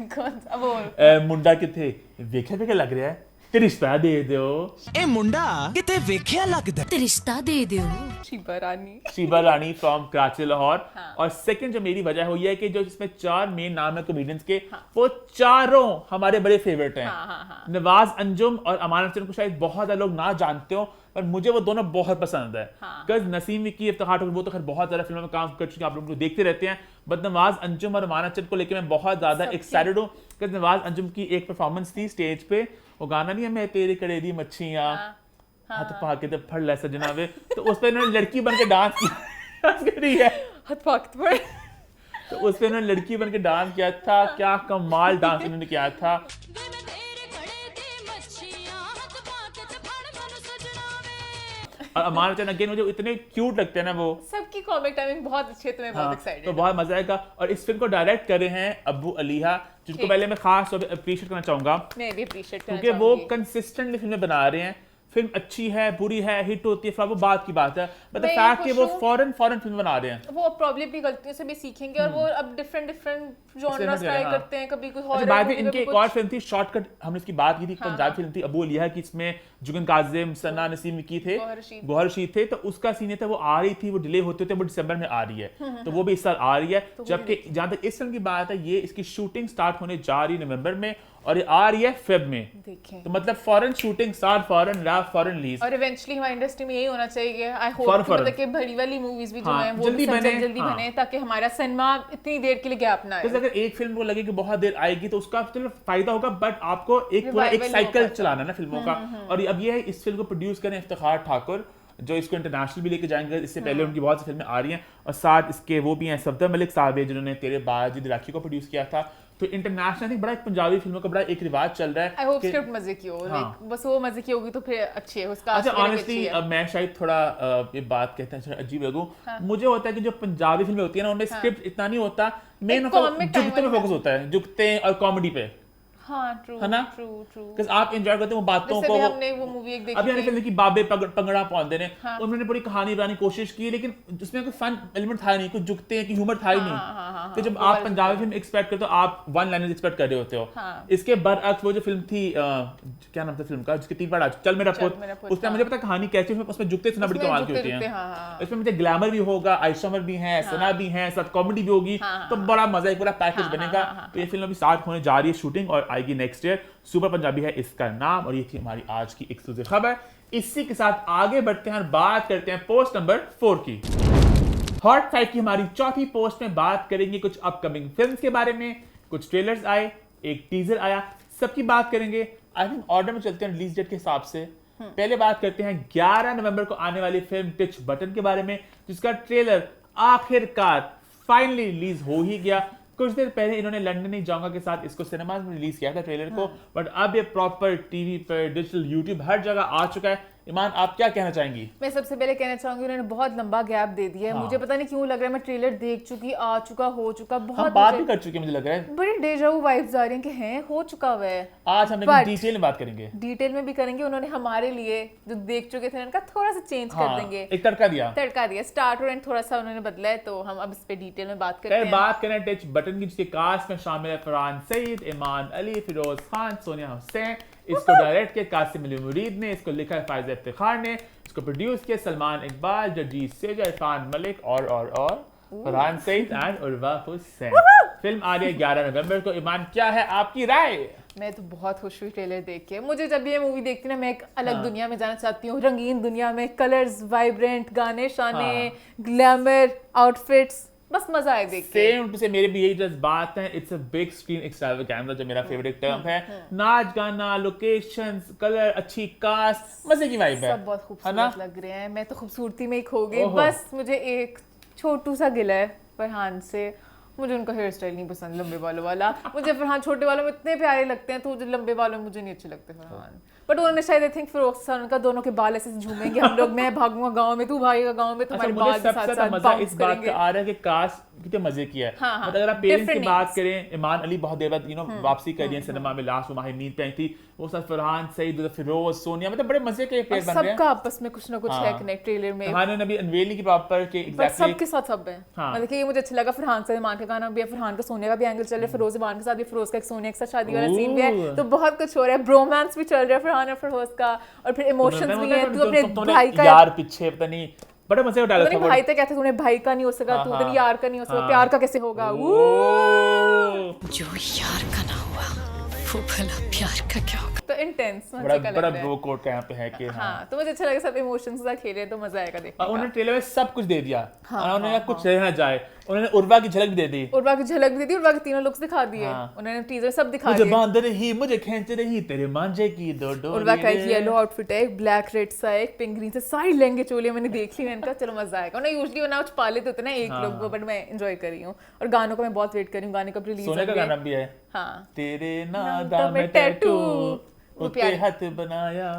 कौन सा वो मुंडा किथे वेखे लग रहा है ते रिश्ता दे दो, ए मुंडा किथे वेख्या लगदा ते रिश्ता दे दो। Shiba Rani from Karachi Lahore. और सेकंड जो मेरी वजह है वो ये है कि जो इसमें 4 मेन नाम है कॉमेडियंस के, वो चारों हमारे बड़े फेवरेट हैं। नवाज अंजुम और अमानत चंद को शायद बहुत ज्यादा लोग ना जानते हो, पर मुझे वो दोनों बहुत पसंद है। बिकॉज नसीम विकी, इफ्तिखार ठाकुर वो तो खैर बहुत ज्यादा फिल्मों में काम कर चुके हैं, आप लोग को देखते रहते हैं। बट नवाज अंजुम और अमानत चंद को लेकर मैं बहुत ज्यादा एक्साइटेड हूँ। बिकॉज नवाज अंजुम की एक परफॉर्मेंस थी स्टेज पे, वो गाना नहीं है मैं तेरे कड़े दी मच्छियां हाथ पा के फड़ लै सजना वे, तो उस पर इन्होंने लड़की बन के डांस किया है, तो उस पर इन्होंने लड़की बन के डांस किया था। क्या कमाल डांस इन्होंने किया था। और अमानत चंद अगेन मुझे इतने क्यूट लगते हैं ना, वो सबकी कॉमिक टाइमिंग बहुत अच्छी है, तुम्हें बहुत एक्साइटेड तो बहुत मजा आएगा। और इस फिल्म को डायरेक्ट कर रहे हैं अबू अलीहा, जिनको पहले मैं खास तौर पे अप्रिशिएट करना चाहूंगा। मैं भी अप्रिशिएट करना क्योंकि वो कंसिस्टेंटली फिल्में बना रहे हैं। फिल्म अच्छी है, बुरी है, हिट होती है, वो बात की बात है, बट द फैक्ट कि वो फॉरेन फिल्म बना रहे हैं, वो प्रॉब्लम अपनी गलतियों से भी सीखेंगे और वो अब डिफरेंट जॉनर्स ट्राई करते हैं। कभी कोई हॉरर, बाद में इनकी एक और फिल्म थी शॉर्टकट, हमने इसकी बात की थी, पंजाबी फिल्म थी अबू अलीहा की, इसमें जुगन काजिम, सना, नसीम विकी थे, गौहर रशीद थे। तो उसका सीन था वो आ रही थी, वो डिले होते थे, वो दिसंबर में आ रही है, तो वो भी इस साल आ रही है। जबकि जहां तक इस फिल्म की बात है, ये इसकी शूटिंग स्टार्ट होने जा रही है नवंबर में और ये आ रही है फेब में। तो मतलब foreign shooting start, foreign wrap, foreign release, और इवेंचुअली हमारी इंडस्ट्री में यही होना चाहिए। आई होप मतलब कि बड़ी वाली मूवीज भी जो हैं वो जल्दी बने ताकि हमारा सिनेमा इतनी देर के लिए गैप ना आए। तो अगर एक फिल्म को लगे कि बहुत देर आएगी तो उसका तो फायदा होगा, बट आपको एक पूरा एक साइकिल चलाना ना फिल्मों का। और अब ये है, इस फिल्म को प्रोड्यूस करें इफ्तिखार ठाकुर, जो इसको इंटरनेशनल भी लेके जाएंगे। इससे पहले उनकी बहुत सी फिल्में आ रही हैं, और साथ इसके वो भी हैं सफदर मलिक साहब है जिन्होंने तेरे बाजी राखी को प्रोड्यूस किया था। तो इंटरनेशनल बड़ा एक पंजाबी फिल्मों का बड़ा एक रिवाज चल रहा है। आई होप स्क्रिप्ट मजे की हो, बस वो मजे की होगी तो फिर अच्छी है उसका। अच्छा ऑनेस्टली अब मैं शायद थोड़ा ये बात कहते हैं अजीब लगूं, मुझे होता है कि जो पंजाबी फिल्में होती है ना उनमें स्क्रिप्ट इतना नहीं होता, मेन जुगते पे फोकस होता है, जुगते और कॉमेडी पे। हाँ ट्रू है ना, ट्रू आप एंजॉय करते हो वो बातों को। हमने वो मूवी एक देखी अभी फिल्म की बाबे पंगड़ा पौंदे ने, उन्होंने पूरी कहानी बनाने की कोशिश की, लेकिन उसमें कोई फन एलिमेंट था नहीं, कुछ जुगते हैं कि ह्यूमर था ही नहीं। तो जब आप पंजाबी फिल्म एक्सपेक्ट करते हो, आप वन लाइनर एक्सपेक्ट कर रहे होते हो। इसके बरअक्स वो जो फिल्म थी, क्या नाम था फिल्म का जिसके 3 पार्ट आज, चल मेरा पुत, उसमें मुझे पता कहानी कैसी, उसमें जुगते सुना बड़ी कमाल की होती है। इसमें मुझे ग्लैमर भी होगा, आयशा उमर भी है, सना भी है, साथ कॉमेडी भी होगी, तो बड़ा मजा, एक पूरा पैकेज बनेगा। तो ये फिल्म अभी स्टार्ट होने जा रही है शूटिंग और आएगी नेक्स्ट ईयर। सुपर पंजाबी है इसका नाम, और ये थी हमारी आज की एक्सक्लूसिव खबर। इसी के साथ आगे बढ़ते हैं और बात करते हैं पोस्ट नंबर 4 की। हॉट 5 की हमारी चौथी पोस्ट में बात करेंगे कुछ अपकमिंग फिल्म्स के बारे में। कुछ ट्रेलर्स आए, एक टीजर आया, सबकी बात करेंगे। आई थिंक ऑर्डर में चलते हैं रिलीज डेट के हिसाब से। पहले बात करते हैं 11 नवंबर को आने वाली फिल्म टिच बटन के बारे में, जिसका ट्रेलर आखिरकार फाइनली रिलीज हो ही गया। कुछ देर पहले इन्होंने लंदन नहीं जाऊंगा के साथ इसको सिनेमाज में रिलीज किया था ट्रेलर को, बट अब ये प्रॉपर टीवी पर, डिजिटल, यूट्यूब हर जगह आ चुका है। ईमान, आप क्या कहना चाहेंगी? मैं सबसे पहले कहना चाहूंगी उन्होंने बहुत लंबा गैप दे दिया है। मुझे पता नहीं क्यों लग रहा है मैं ट्रेलर देख चुकी, आ चुका, हो चुका, बहुत बात भी कर चुके मुझे लग रहा है, बड़ी डेजा वू वाइब्स आ रही हैं कि हैं हो चुका हुआ है। आज हम लेकिन डिटेल में बात करेंगे, डिटेल में भी करेंगे। उन्होंने हमारे लिए जो देख चुके थे उनका थोड़ा सा चेंज कर देंगे, एक तड़का दिया, स्टार्ट और एंड थोड़ा सा उन्होंने बदला है, तो हम अब इस पे डिटेल में बात करते हैं। बात करें टिच बटन की, जिसके कास्ट में शामिल है फरहान सईद, ईमान अली, फिरोज खान, सोनिया हुसैन। इसको डायरेक्ट किया कासिम अली मुरीद ने, इसको लिखा है फायज़ इफ्तिखार ने, इसको प्रोड्यूस किया सलमान इकबाल, जगजीत सेजा, इरफान मलिक और फरहान सईद एंड उर्वा हुसैन। फिल्म आ रही है 11 नवंबर को। ईमान, क्या है आपकी राय? मैं तो बहुत खुश हुई ट्रेलर देख के। मुझे जब ये मूवी देखती ना, मैं एक अलग दुनिया में जाना चाहती हूँ, रंगीन दुनिया में, कलर्स, वाइब्रेंट गाने शाने, ग्लैमर, आउटफिट्स, बस मजा आए देख के। सेम टू से मेरे भी यही जज्बात हैं। इट्स अ बिग स्क्रीन एक्सट्रावेगेंजा, जो मेरा फेवरेट टर्म है। नाच गाना, लोकेशंस, कलर, अच्छी कास्ट, मजे की वाइब है, सब बहुत खूबसूरत लग रहे हैं। मैं तो खूबसूरती में ही खो गई। बस मुझे एक छोटू सा गिला है फरहान से, मुझे उनका हेयर स्टाइल नहीं पसंद, लंबे बालों वाला। मुझे फरहान छोटे बालों में इतने प्यारे लगते हैं, तो जो लंबे बालों में मुझे नहीं अच्छे लगते फरहान। बट उन्होंने शायद आई थिंक फिरोज खान, उनका दोनों के बाल ऐसे झूमेंगे हम लोग, मैं भागूंगा गांव में, तू भागेगा गांव में, तुम्हारे बाल के साथ साथ मजा इस बात का आ रहा है कि कास्ट कितने मजे किया है। मतलब अगर आप पेरेंट्स की बात करें, ईमान अली बहुत देर बाद वापसी कर रही है सिनेमा में, लास्ट माही नींद पे आई थी, वो सब फरहान सईद, फिरोज, सोनिया, मतलब बड़े मजे के प्लेयर बन रहे हैं। सबका आपस में कुछ ना कुछ है कनेक्ट ट्रेलर में। फरहान ने भी अनवेली की प्रॉपर के एग्जैक्टली सबके साथ सब है। मतलब कि ये मुझे अच्छा लगा, फरहान से ईमान का गाना भी है, फरहान का सोनिया का भी एंगल चल रहा है, फिरोज ईमान के साथ भी, फिरोज का एक सोनिया के साथ शादी वाला सीन भी है, तो बहुत कुछ हो रहा है। ब्रोमांस भी चल रहा है फरहान और फिरोज का, और फिर इमोशंस भी हैं। तू अपने भाई का यार पीछे पता नहीं बड़े मजे का डायलॉग था। भाई तो कहते तूने भाई का नहीं हो सका, तू तेरी यार का नहीं हो सका, प्यार का कैसे होगा? जो यार का ना हुआ वो भला प्यार का क्या होगा? तो इंटेंस बड़ा ब्रो कोड का यहाँ पे है कि हाँ, तो मुझे अच्छा लगा, सब इमोशंस के साथ खेले तो मजा आएगा देखने का। उन्होंने ट्रेलर में सब कुछ दे दिया, उन्होंने कुछ रहना जाए, उन्होंने उर्वा की झलक भी दे दी, उर्वा की झलक भी दे दी, उर्वा के तीनों लुक्स दिखा दिए उन्होंने, टीजर सब दिखा दिए। मुझे बांध रही, मुझे खींच रही, तेरे मांझे की दो डोरी। उर्वा का एक येलो आउटफिट है, एक ब्लैक रेड सा, एक पिंक ग्रीन से, सारी लहंगे चोली मैंने देख ली। मैंने कहा चलो मजा आएगा। उन्हें यूजुअली बना कुछ पा लेते होते ना एक लोग को, बट मैं एंजॉय कर रही हूँ। और गानों का मैं बहुत वेट कर रही हूँ, गाने कब रिलीज सोने का गाना भी है, हाँ, तेरे नादा में टैटू उते हाथ बनाया,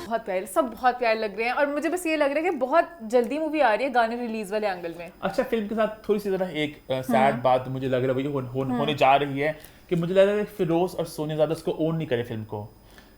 बहुत प्यारे, सब बहुत प्यारे लग रहे हैं। और मुझे बस ये लग रहा है कि बहुत जल्दी मूवी आ रही है गाने रिलीज वाले एंगल में। अच्छा, फिल्म के साथ थोड़ी सी जरा एक सैड बात मुझे लग रहा है होने जा रही है कि मुझे लग रहा है फिरोज और सोनिया ज्यादा इसको ओन नहीं करे फिल्म को।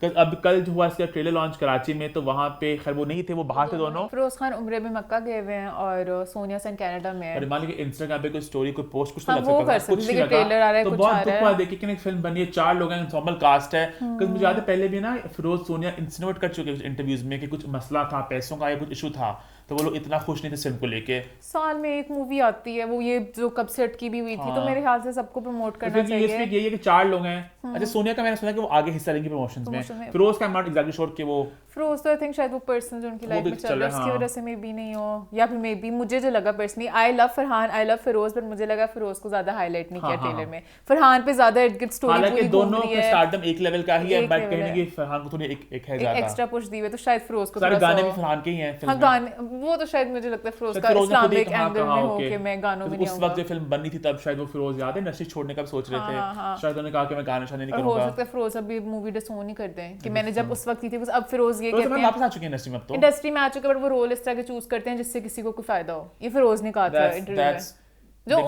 अब कल जो हुआ इसका ट्रेलर लॉन्च कराची में, तो वहाँ पे खैर वो नहीं थे, वो बाहर थे दोनों। फिरोज खान उम्रे में मक्का गए हुए हैं और सोनिया सेन कनाडा में है। और मान लीजिए इंस्टाग्राम पे कोई स्टोरी, कोई पोस्ट कुछ तो लग वो सकता कर है, कुछ सकते नहीं हैं, ट्रेलर आ रहा है, तो कुछ बहुत आ दुख रहा हुआ है। देखिए कि एक फिल्म बनी है, 4 लोग हैं, एंसेंबल कास्ट है। क्योंकि मुझे याद है पहले भी ना फिरोज सोनिया इंसिनुएट कर चुके हैं इंटरव्यूज में कि कुछ मसला था, पैसों का या कुछ इशू था, तो वो लोग इतना खुश नहीं थे फिल्म को लेके। साल में एक मूवी आती है, वो ये जो कब से अटकी भी हुई थी, तो मेरे ख्याल से सबको प्रमोट करना चाहिए। यही है कि 4 लोग हैं। अच्छा, सोनिया का मैंने सुना कि वो आगे हिस्सा लेंगी प्रमोशंस में। फिरोज का नॉट एग्जैक्टली श्योर कि वो फिरोज तो आई थिंक शायद वो पर्सन जो उनकी लाइफ में चल रहा है उसकी वजह से मे बी नहीं हो, या फिर मे बी मुझे जो लगा personally, I love Farhan, I love Feroze, but मुझे लगा फिरोज को ज्यादा हाईलाइट नहीं किया ट्रेलर में, फरहान पे ज्यादा इर्द-गिर्द स्टोरी पूरी हालांकि दोनों का स्टारडम एक लेवल का ही है, बट कहीं ना कहीं फरहान को थोड़ी एक है ज्यादा एक्स्ट्रा पुश दी हुई, तो शायद फिरोज को सारे गाने भी फरहान के ही हैं फिल्म में। गाने वो तो शायद मुझे लगता है फिरोज का इस्लामिक एंगल में हो के मैं गानों में नहीं आऊंगा। उस वक्त जो फिल्म बनी थी तब शायद वो फिरोज याद है इंडस्ट्री छोड़ने का सोच रहे थे, शायद उन्होंने कहा कि मैं गाने शाने नहीं करूंगा। हो सकता है फिरोज अभी मूवी डिसोन नहीं करते हैं कि मैंने जब उस वक्त की थी, अब फिरोज ये कहते हैं वापस आ चुके हैं इंडस्ट्री में, अब तो इंडस्ट्री में आ चुके, बट वो रोल इस तरह के चूज करते हैं जिससे किसी को कोई फायदा हो। ये फिरोज ने कहा था इंटरव्यू में, जो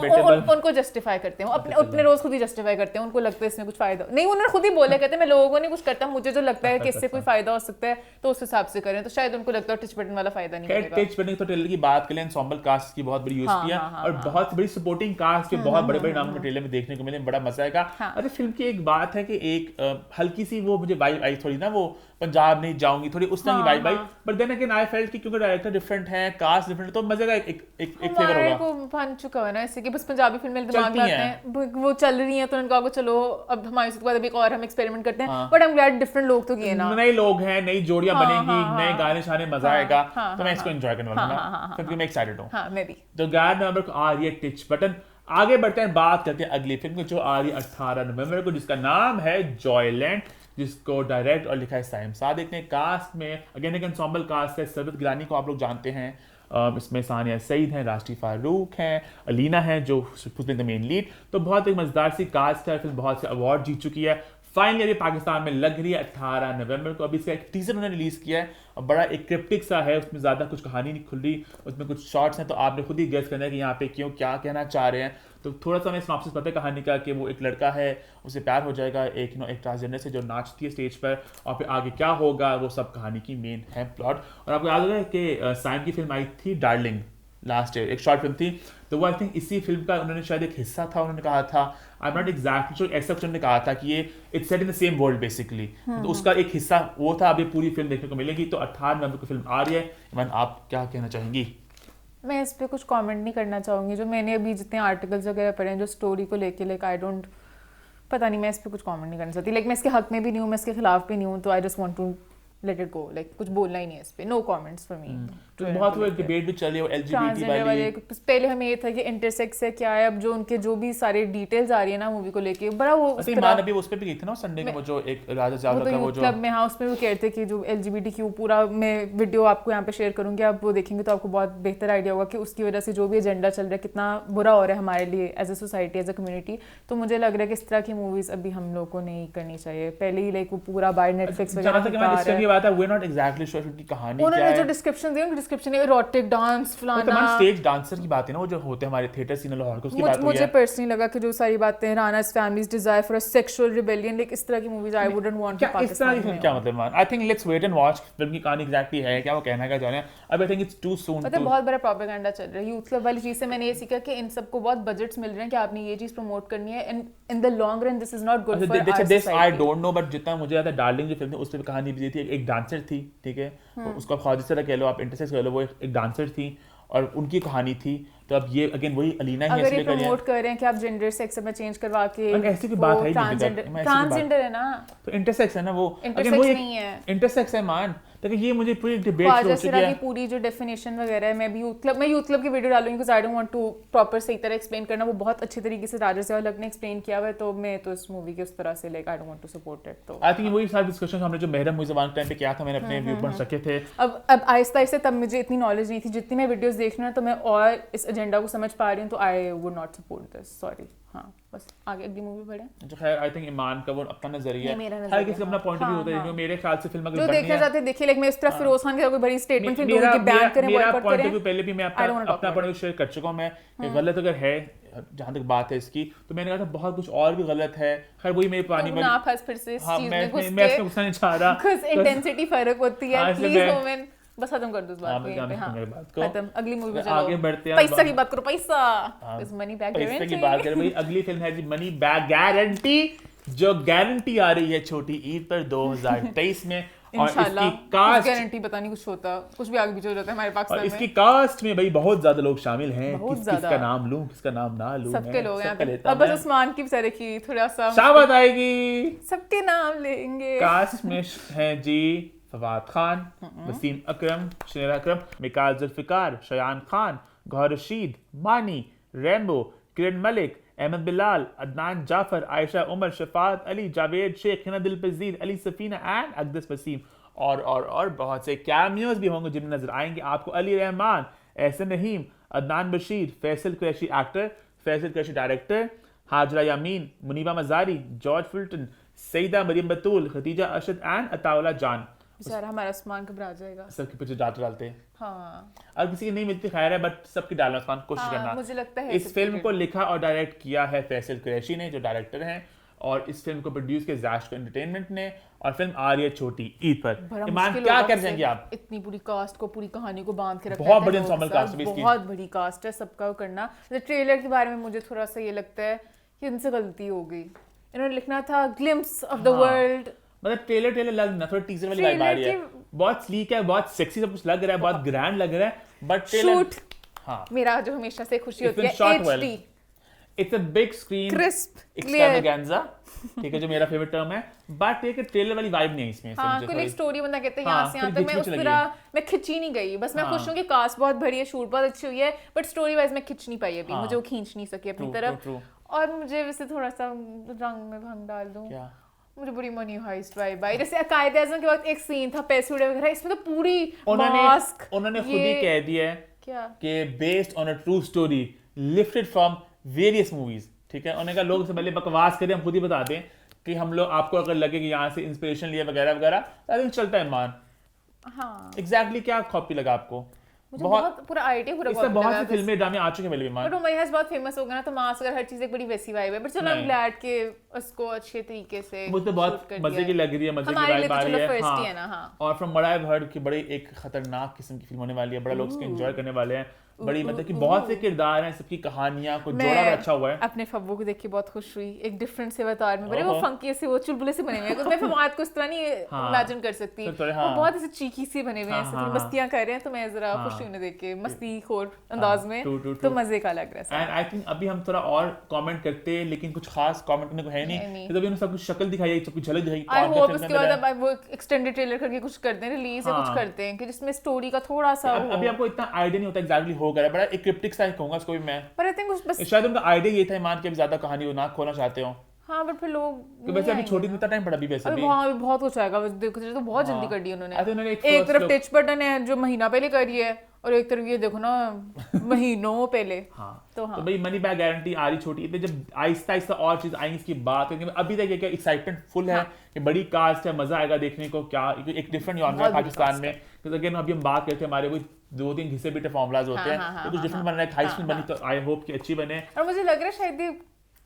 उनको जस्टिफाई करते हैं, अपने रोज खुद ही जस्टिफाई करते हैं, उनको लगता है इसमें कुछ फायदा नहीं, उन्होंने खुद ही बोले, कहते हैं मैं लोगों को नहीं कुछ करता, मुझे जो लगता है कि इससे कोई फायदा हो सकता है तो उस हिसाब से करें, तो शायद उनको लगता है टिच बटन वाला फायदा नहीं मिलेगा। टिच बटन तो ट्रेलर की बात करें, एंसेंबल कास्ट की बहुत बड़ी यूएसपी है और बहुत बड़ी सपोर्टिंग कास्ट के बहुत बड़े-बड़े नाम में ट्रेलर में देखने को मिले, बड़ा मजा आएगा। अच्छा, फिल्म की एक बात है कि एक हल्की सी वो मुझे वाइब आई थोड़ी ना, वो पंजाब नहीं जाऊंगी थोड़ी उस तरह की वाइब आई, but then again I felt कि क्योंकि डायरेक्टर डिफरेंट है, कास्ट डिफरेंट, तो मजे का एक फ्लेवर होगा। को बन चुका है ना इससे कि बस पंजाबी फिल्में दिमाग में आते हैं, वो चल रही हैं, तो उन्होंने कहा चलो अब हमारे साथ बाद अभी एक और हम एक्सपेरिमेंट करते हैं, but I am glad different लोग तो किए ना, नए लोग हैं, नई जोड़ियां बनेंगी, नए गाने शाने, मजा आएगा, तो मैं इसको एंजॉय करने वाला हूं, क्योंकि मैं एक्साइटेड हूं। हां, मैं भी। तो 11 नवंबर को आ रही है टिच बटन। आगे बढ़ते हैं, बात करते हैं अगली फिल्म की जो आ रही है 18 नवंबर को, जिसका नाम है जॉयलैंड, जिसको डायरेक्ट और लिखा है साइम सादिक ने। कास्ट में अगेन एक एंसेंबल कास्ट है। सरबत गिलानी को आप लोग जानते हैं, इसमें सानिया सईद हैं, राशिद फारूक हैं, अलीना है जो द मेन लीड। तो बहुत एक मजेदार सी कास्ट है, फिल्म बहुत से अवार्ड जीत चुकी है। फाइनली अभी पाकिस्तान में लग रही है 18 नवंबर को। अभी इसका एक टीजर उन्होंने रिलीज किया है और बड़ा एक क्रिप्टिक सा है, उसमें ज़्यादा कुछ कहानी नहीं खुल रही, उसमें कुछ शॉर्ट्स हैं, तो आपने खुद ही गेस करना है कि यहाँ पे क्यों क्या कहना चाह रहे हैं। तो थोड़ा सा हमें सिनॉप्सिस पता है कहानी का कि वो एक लड़का है, उसे प्यार हो जाएगा एक ट्रांसजेंडर से जो नाचती है स्टेज पर, और फिर आगे क्या होगा वो सब कहानी की मेन है प्लॉट। और आपको याद होगा कि साइम की फिल्म आई थी डार्लिंग लास्ट ईयर, एक शॉर्ट फिल्म थी, तो वो आई थिंक इसी फिल्म का उन्होंने शायद एक हिस्सा था। उन्होंने कहा था, I am not exactly sure, ऐसा कुछ उन्होंने कहा था कि ये it's set in the same world basically, तो उसका एक हिस्सा वो था। अभी पूरी फिल्म देखने को मिलेगी। तो 18 नवंबर को फिल्म आ रही है। इमरान, आप क्या कहना चाहेंगी? मैं इस पे कुछ कमेंट नहीं करना चाहूँगी। जो मैंने अभी जितने आर्टिकल्स वगैरह पढ़े हैं जो स्टोरी को लेके, लाइक आई डोंट, पता नहीं, मैं इस पे कुछ कमेंट नहीं करना चाहती। लाइक मैं इसके हक में भी नहीं हूँ, मैं इसके खिलाफ भी नहीं हूँ, तो I just want to let it go, like कुछ बोलना ही नहीं है इस पे। No comments for me. तो बहुत वो डिबेट भी चल रही है एलजीबीटी वाली। पहले हमें ये था कि इंटरसेक्स है क्या है, अब जो उनके जो भी सारे डिटेल्स आ रही है ना मूवी को लेके, बड़ा वो अभी उस पे भी गई थी ना संडे को, वो जो एक राजा जावला का वो जो क्लब में, हाँ, उसमें वो कहते कि जो एलजीबीटीक्यू पूरा, मैं वीडियो आपको यहाँ पे शेयर करूंगी, आप वो देखेंगे तो आपको बहुत बेहतर आइडिया होगा कि उसकी वजह से जो भी एजेंडा चल रहा है कितना बुरा हो रहा है हमारे लिए as a society, as a community. तो मुझे लग रहा है कि इस तरह की मूवीज अभी हम लोग को नहीं करनी चाहिए। पहले ही लाइक वो पूरा बाय नेटफ्लिक्स वगैरह कहानी उन्होंने जो डिस्क्रिप्शन दी, डिस्क्रिप्शन इरोटिक डांस फलाना, स्टेज डांसर की बात है ना, वो जो होते हैं हमारे थिएटर सीन लाहौर को, उसकी बात हुई है। मुझे पर्सनली लगा कि जो सारी बातें Rana's family's desire for a sexual rebellion, like इस तरह की movies I wouldn't want to Pakistan में। क्या मतलब man, I think let's wait and watch film की कहानी एग्जैक्टली है क्या, वो कहना क्या चाह रहे हैं। अब I think it's too soon. मतलब बहुत बड़ा प्रोपेगेंडा चल रहा है यूथ क्लब वाली चीज से। मैंने ये सीखा कि इन सबको बहुत बजट्स मिल रहे हैं कि आपने ये चीज प्रमोट करनी है, and in the long run this is not good for our society. I don't know, but जितना मुझे याद है डार्लिंग जो फिल्म थी उसमें कहानी भी थी, एक डांसर थी, ठीक है, उसको आप जिस तरह कह लो, आप इंटरसेक्स कह लो, वो एक डांसर थी और उनकी कहानी थी। तो अब ये अगेन वही अलीना ही अगर ये प्रमोट कर रहे हैं कि आप जेंडर सेक्स में चेंज करवा के, ऐसी की बात है, ट्रांसजेंडर है ना, तो इंटरसेक्स है ना, वो इंटरसेक्स नहीं है, इंटरसेक्स है मान। लेकिन ये मुझे पूरी डिबेट हो चुकी है, पूरी जो डेफिनेशन वगैरह है। मैं भी यूथ क्लब की वीडियो डालूंगी because I don't want to proper सही तरह एक्सप्लेन करना। वो बहुत अच्छी तरीके से राजा से अलग ने एक्सप्लेन किया हुआ है, तो मैं तो इस मूवी के उस तरह से like I don't want to support it. तो आई थिंक वही सारे डिस्कशन हमने जो महरम मुइज़वान टाइम पे किया था, मैंने अपने व्यू पॉइंट रखे थे। अब आहिस्ता आहिस्ता तब मुझे इतनी नॉलेज नहीं थी, जितनी मैं वीडियोस देख रही हूँ तो मैं और इस एजेंडा को समझ पा रही हूँ, तो I would not support this, sorry. हाँ, बस आगे अगली मूवी बढ़े। जो खैर आई थिंक ईमान का वो अपना नजरिया है, हर किसी का अपना पॉइंट ऑफ व्यू होता है। मेरे ख्याल से फिल्म अगर जो देखना चाहते हैं देखिए, लाइक मैं इस तरह फिरोज खान की कोई बड़ी स्टेटमेंट फिर दोनों की बैन करें, बॉयकॉट पॉइंट ऑफ व्यू पहले भी मैं अपना पॉइंट ऑफ व्यू शेयर कर चुका हूं। मैं गलत अगर है जहां तक बात है इसकी, तो मैंने कहा था बहुत कुछ और भी गलत है। खैर वही मेरी पानी में आप फिर से इस चीज में घुस के, मैं इसमें घुसना नहीं चाह रहा, कुछ इंटेंसिटी फर्क होती है। प्लीज वुमेन, बस खत्म कर दो इस बात को। खत्म, अगली मूवी में चलो, आगे बढ़ते हैं। पैसा की बात करो, पैसा, इस मनी बैक गारंटी, पैसे की बात करें भाई। अगली फिल्म है जी मनी बैक गारंटी, जो गारंटी आ रही है छोटी ईद पर 2023 में। और इसकी कास्ट गारंटी पता नहीं कुछ होता, कुछ भी आगे पीछे हो जाता है हमारे पाकिस्तान में। इसकी कास्ट में भाई बहुत ज्यादा लोग शामिल हैं, किसका नाम लूं किसका नाम ना लूं, सबके लोग हैं। अब बस उस्मान की बेचारे की थोड़ा सा शाबाश आएगी, सबके नाम लेंगे। कास्ट में हैं जी फवाद खान, वसीम अकरम, शेरा अकरम, मिकाल जुल्फिकार, शयान खान, गौहर रशीद, मानी, रैम्बो, किरण मलिक, अहमद बिलाल, अदनान जाफर, आयशा उमर, शफात अली, जावेद शेख, हिना दिलपजीर, अली सफीना एंड अकदस वसीम। और बहुत से कैमियोज भी होंगे जिनमें नजर आएंगे आपको Ali Rehman, Ahsan Naheem, Adnan Bashir, Faisal Qureshi actor, Faisal Qureshi director, Hajra Yamin, Muniba Mazari, George Fulton, Syeda Mariam Batool, Khadija Ashad and Ataullah Jan. बेचारा हमारा उस्मान घबरा जाएगा, सबके पीछे डालते हैं। हाँ, अब किसी की नहीं मिलती खैर है, बट सबकी डालना उस्मान कोशिश करना। मुझे लगता है इस फिल्म को लिखा और डायरेक्ट किया है फैसल कुरैशी ने, जो डायरेक्टर हैं, और इस फिल्म को प्रोड्यूस किया ज़ाश्को एंटरटेनमेंट ने, और फिल्म आ रही है छोटी ईद पर। ईमान क्या कर जाएंगे आप? इतनी पूरी कास्ट को, पूरी कहानी को बांध के रखा है, बहुत बड़ी एंसेम्बल कास्ट है इसकी, बहुत बड़ी कास्ट है, सबका करना। ट्रेलर के बारे में मुझे थोड़ा सा ये लगता है कि इनसे गलती हो गई, इन्होंने लिखना था ग्लिम्स ऑफ द वर्ल्ड। मतलब ट्रेलर लग ना, थोड़ा टीजर वाली वाइब आ रही है, बहुत स्लीक है, बहुत सेक्सी सब कुछ लग रहा है, बहुत ग्रैंड लग रहा है, बट शूट, हाँ, मेरा जो हमेशा से खुशी होती है it's a big screen Crisp, एक्सट्रावेगेंजा, ठीक है, जो मेरा फेवरेट टर्म है, बट ये कि ट्रेलर वाली वाइब नहीं है इसमें। हाँ, कोई एक स्टोरी बंदा कहते हैं यहाँ से यहाँ थोड़ी तक, मैं उस घिच-घिच लगी तरह मैं खिंची नहीं गई, बस मैं खुश हूँ कि कास्ट बहुत भरी है, शूट बहुत अच्छी हुई है, बट स्टोरी वाइज मैं खिंच नहीं पाई अभी, मुझे वो खींच नहीं सकी अपनी तरफ। और मुझे वैसे थोड़ा सा रंग में भंग डाल दूँ, मुझे बड़ी मनी हाइस्ट वाइब आई। जैसे कायदे आज़म के वक्त एक सीन था पैसे उड़े वगैरह, इसमें तो पूरी मास्क उन्होंने खुद ही कह दिया है क्या कि based on a true story lifted from various movies, ठीक है। उन्होंने कहा लोग से पहले बकवास करें, हम खुद ही बता दें कि हम लोग, आपको अगर लगे कि यहाँ से इंस्पिरेशन लिया वगैरह वगैरह, तो चलता है मान। हाँ एग्जैक्टली क्या कॉपी लगा आपको? मुझे बहुत पूरा आइडिया पूरा इससे बहुत सी फिल्में ड्रामे आ चुके हैं पहले भी, बट वो महियास बहुत फेमस हो गया ना, तो मास अगर हर चीज एक बड़ी वैसी वाइब है, बट चलो आई एम ग्लैड कि उसको अच्छे तरीके से मुझे बहुत मजे की लग रही है, मजे की वाइब आ रही है। हाँ। और from what I have heard कि बड़ी एक खतरनाक किस्म की फिल्म होने वाली है, बड़ा लोग इसको एंजॉय करने वाले हैं, बड़ी मतलब कि बहुत से किरदार हैं, सबकी कहानियां को जोड़ा हुआ अच्छा हुआ है। अपने फब्बू को देख के बहुत खुश हुई, एक डिफरेंट से अवतार में, बड़े वो फंकी से, वो चुलबुले से बने हुए हैं, मैं फवाद को इस तरह नहीं इमेजिन कर सकती, वो बहुत ऐसे चीकी से बने हुए हैं, मस्तियां कर रहे हैं, तो मैं जरा खुश हुई उन्हें देख के, मस्ती खोर अंदाज में, तो मजे का लग रहा है। एंड आई थिंक अभी हम थोड़ा और कमेंट करते हैं, लेकिन कुछ खास कमेंट करने को है नहीं, तो अभी हमने सब कुछ शक्ल दिखाई है, सब कुछ झलक दिखाई। आई होप उसके बाद अब वो एक्सटेंडेड ट्रेलर करके कुछ करते हैं, रिलीज या कुछ करते हैं कि जिसमें स्टोरी का थोड़ा सा अभी आपको इतना आइडिया नहीं होता एग्जैक्टली होगा, बड़ा एक क्रिप्टिक सा कहूंगा इसको भी मैं, पर आई थिंक बस शायद उनका आइडिया ये था ईमान के ज्यादा कहानी वो ना खोलना चाहते हो। हाँ बट फिर लोग तो वैसे अभी छोटी इतना टाइम पड़ा, अभी वैसे भी वहाँ भी बहुत कुछ आएगा, देखो तो बहुत जल्दी कर दी उन्होंने। एक तरफ टच बटन है जो महीना पहले करी है, और एक तरफ ये देखो ना महीनों पहले। तो भाई मनी बैक गारंटी आ रही छोटी, इतने जब आहिस्ता आहिस्ता और चीज आएंगी इसकी बात करेंगे। अभी तक क्या एक्साइटमेंट फुल है कि बड़ी कास्ट है, मजा आएगा देखने को, क्या एक डिफरेंट जॉनर है पाकिस्तान में, क्योंकि अगेन अभी हम बात करते हैं हमारे कोई 2-3 घिसे पिटे फॉर्मूलाज होते हैं, तो कुछ डिफरेंट बन रहा है, हाइस्ट बनी तो आई होप कि अच्छी बने। और मुझे लग रहा है शायद ये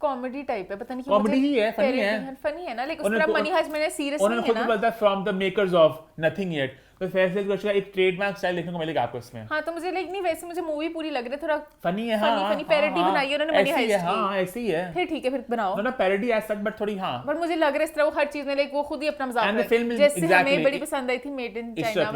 कॉमेडी टाइप है, पता नहीं कॉमेडी ही है, फनी है ना, लेकिन उस तरह मनी हाइस्ट मैंने सीरियस नहीं है ना। उन्होंने खुद बोलता है from the makers of nothing yet, तो फैसले का एक ट्रेडमार्क स्टाइल देखने को मिलेगा आपको इसमें। हाँ तो मुझे लाइक नहीं, वैसे मुझे मूवी पूरी लग रही है, थोड़ा फनी है, फनी पैरोडी बनाई है उन्होंने मनी हाइस्ट की। हां ऐसी ही है, फिर ठीक है, फिर बनाओ ना पैरोडी एज सच, बट थोड़ी। हां पर मुझे लग रहा है इस तरह वो हर चीज में लाइक वो खुद ही अपना मजाक है, जैसे हमें बड़ी पसंद आई थी made in China,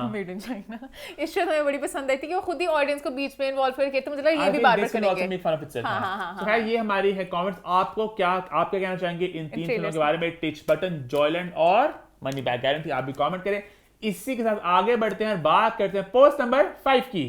made in China Ishrat हमें बड़ी पसंद आई थी कि वो खुद ही ऑडियंस को बीच में इन्वॉल्व करके, तो मुझे लगा ये भी बार-बार करेंगे। हां हां, ये हमारी है कमेंट्स। आपको क्या, आप क्या कहना चाहेंगे इन 3 फिल्मों के बारे में, टिच बटन, जॉयलैंड और मनी बैक गारंटी? आप भी कमेंट करें। इसी के साथ आगे बढ़ते हैं, बात करते हैं पोस्ट नंबर 5 की।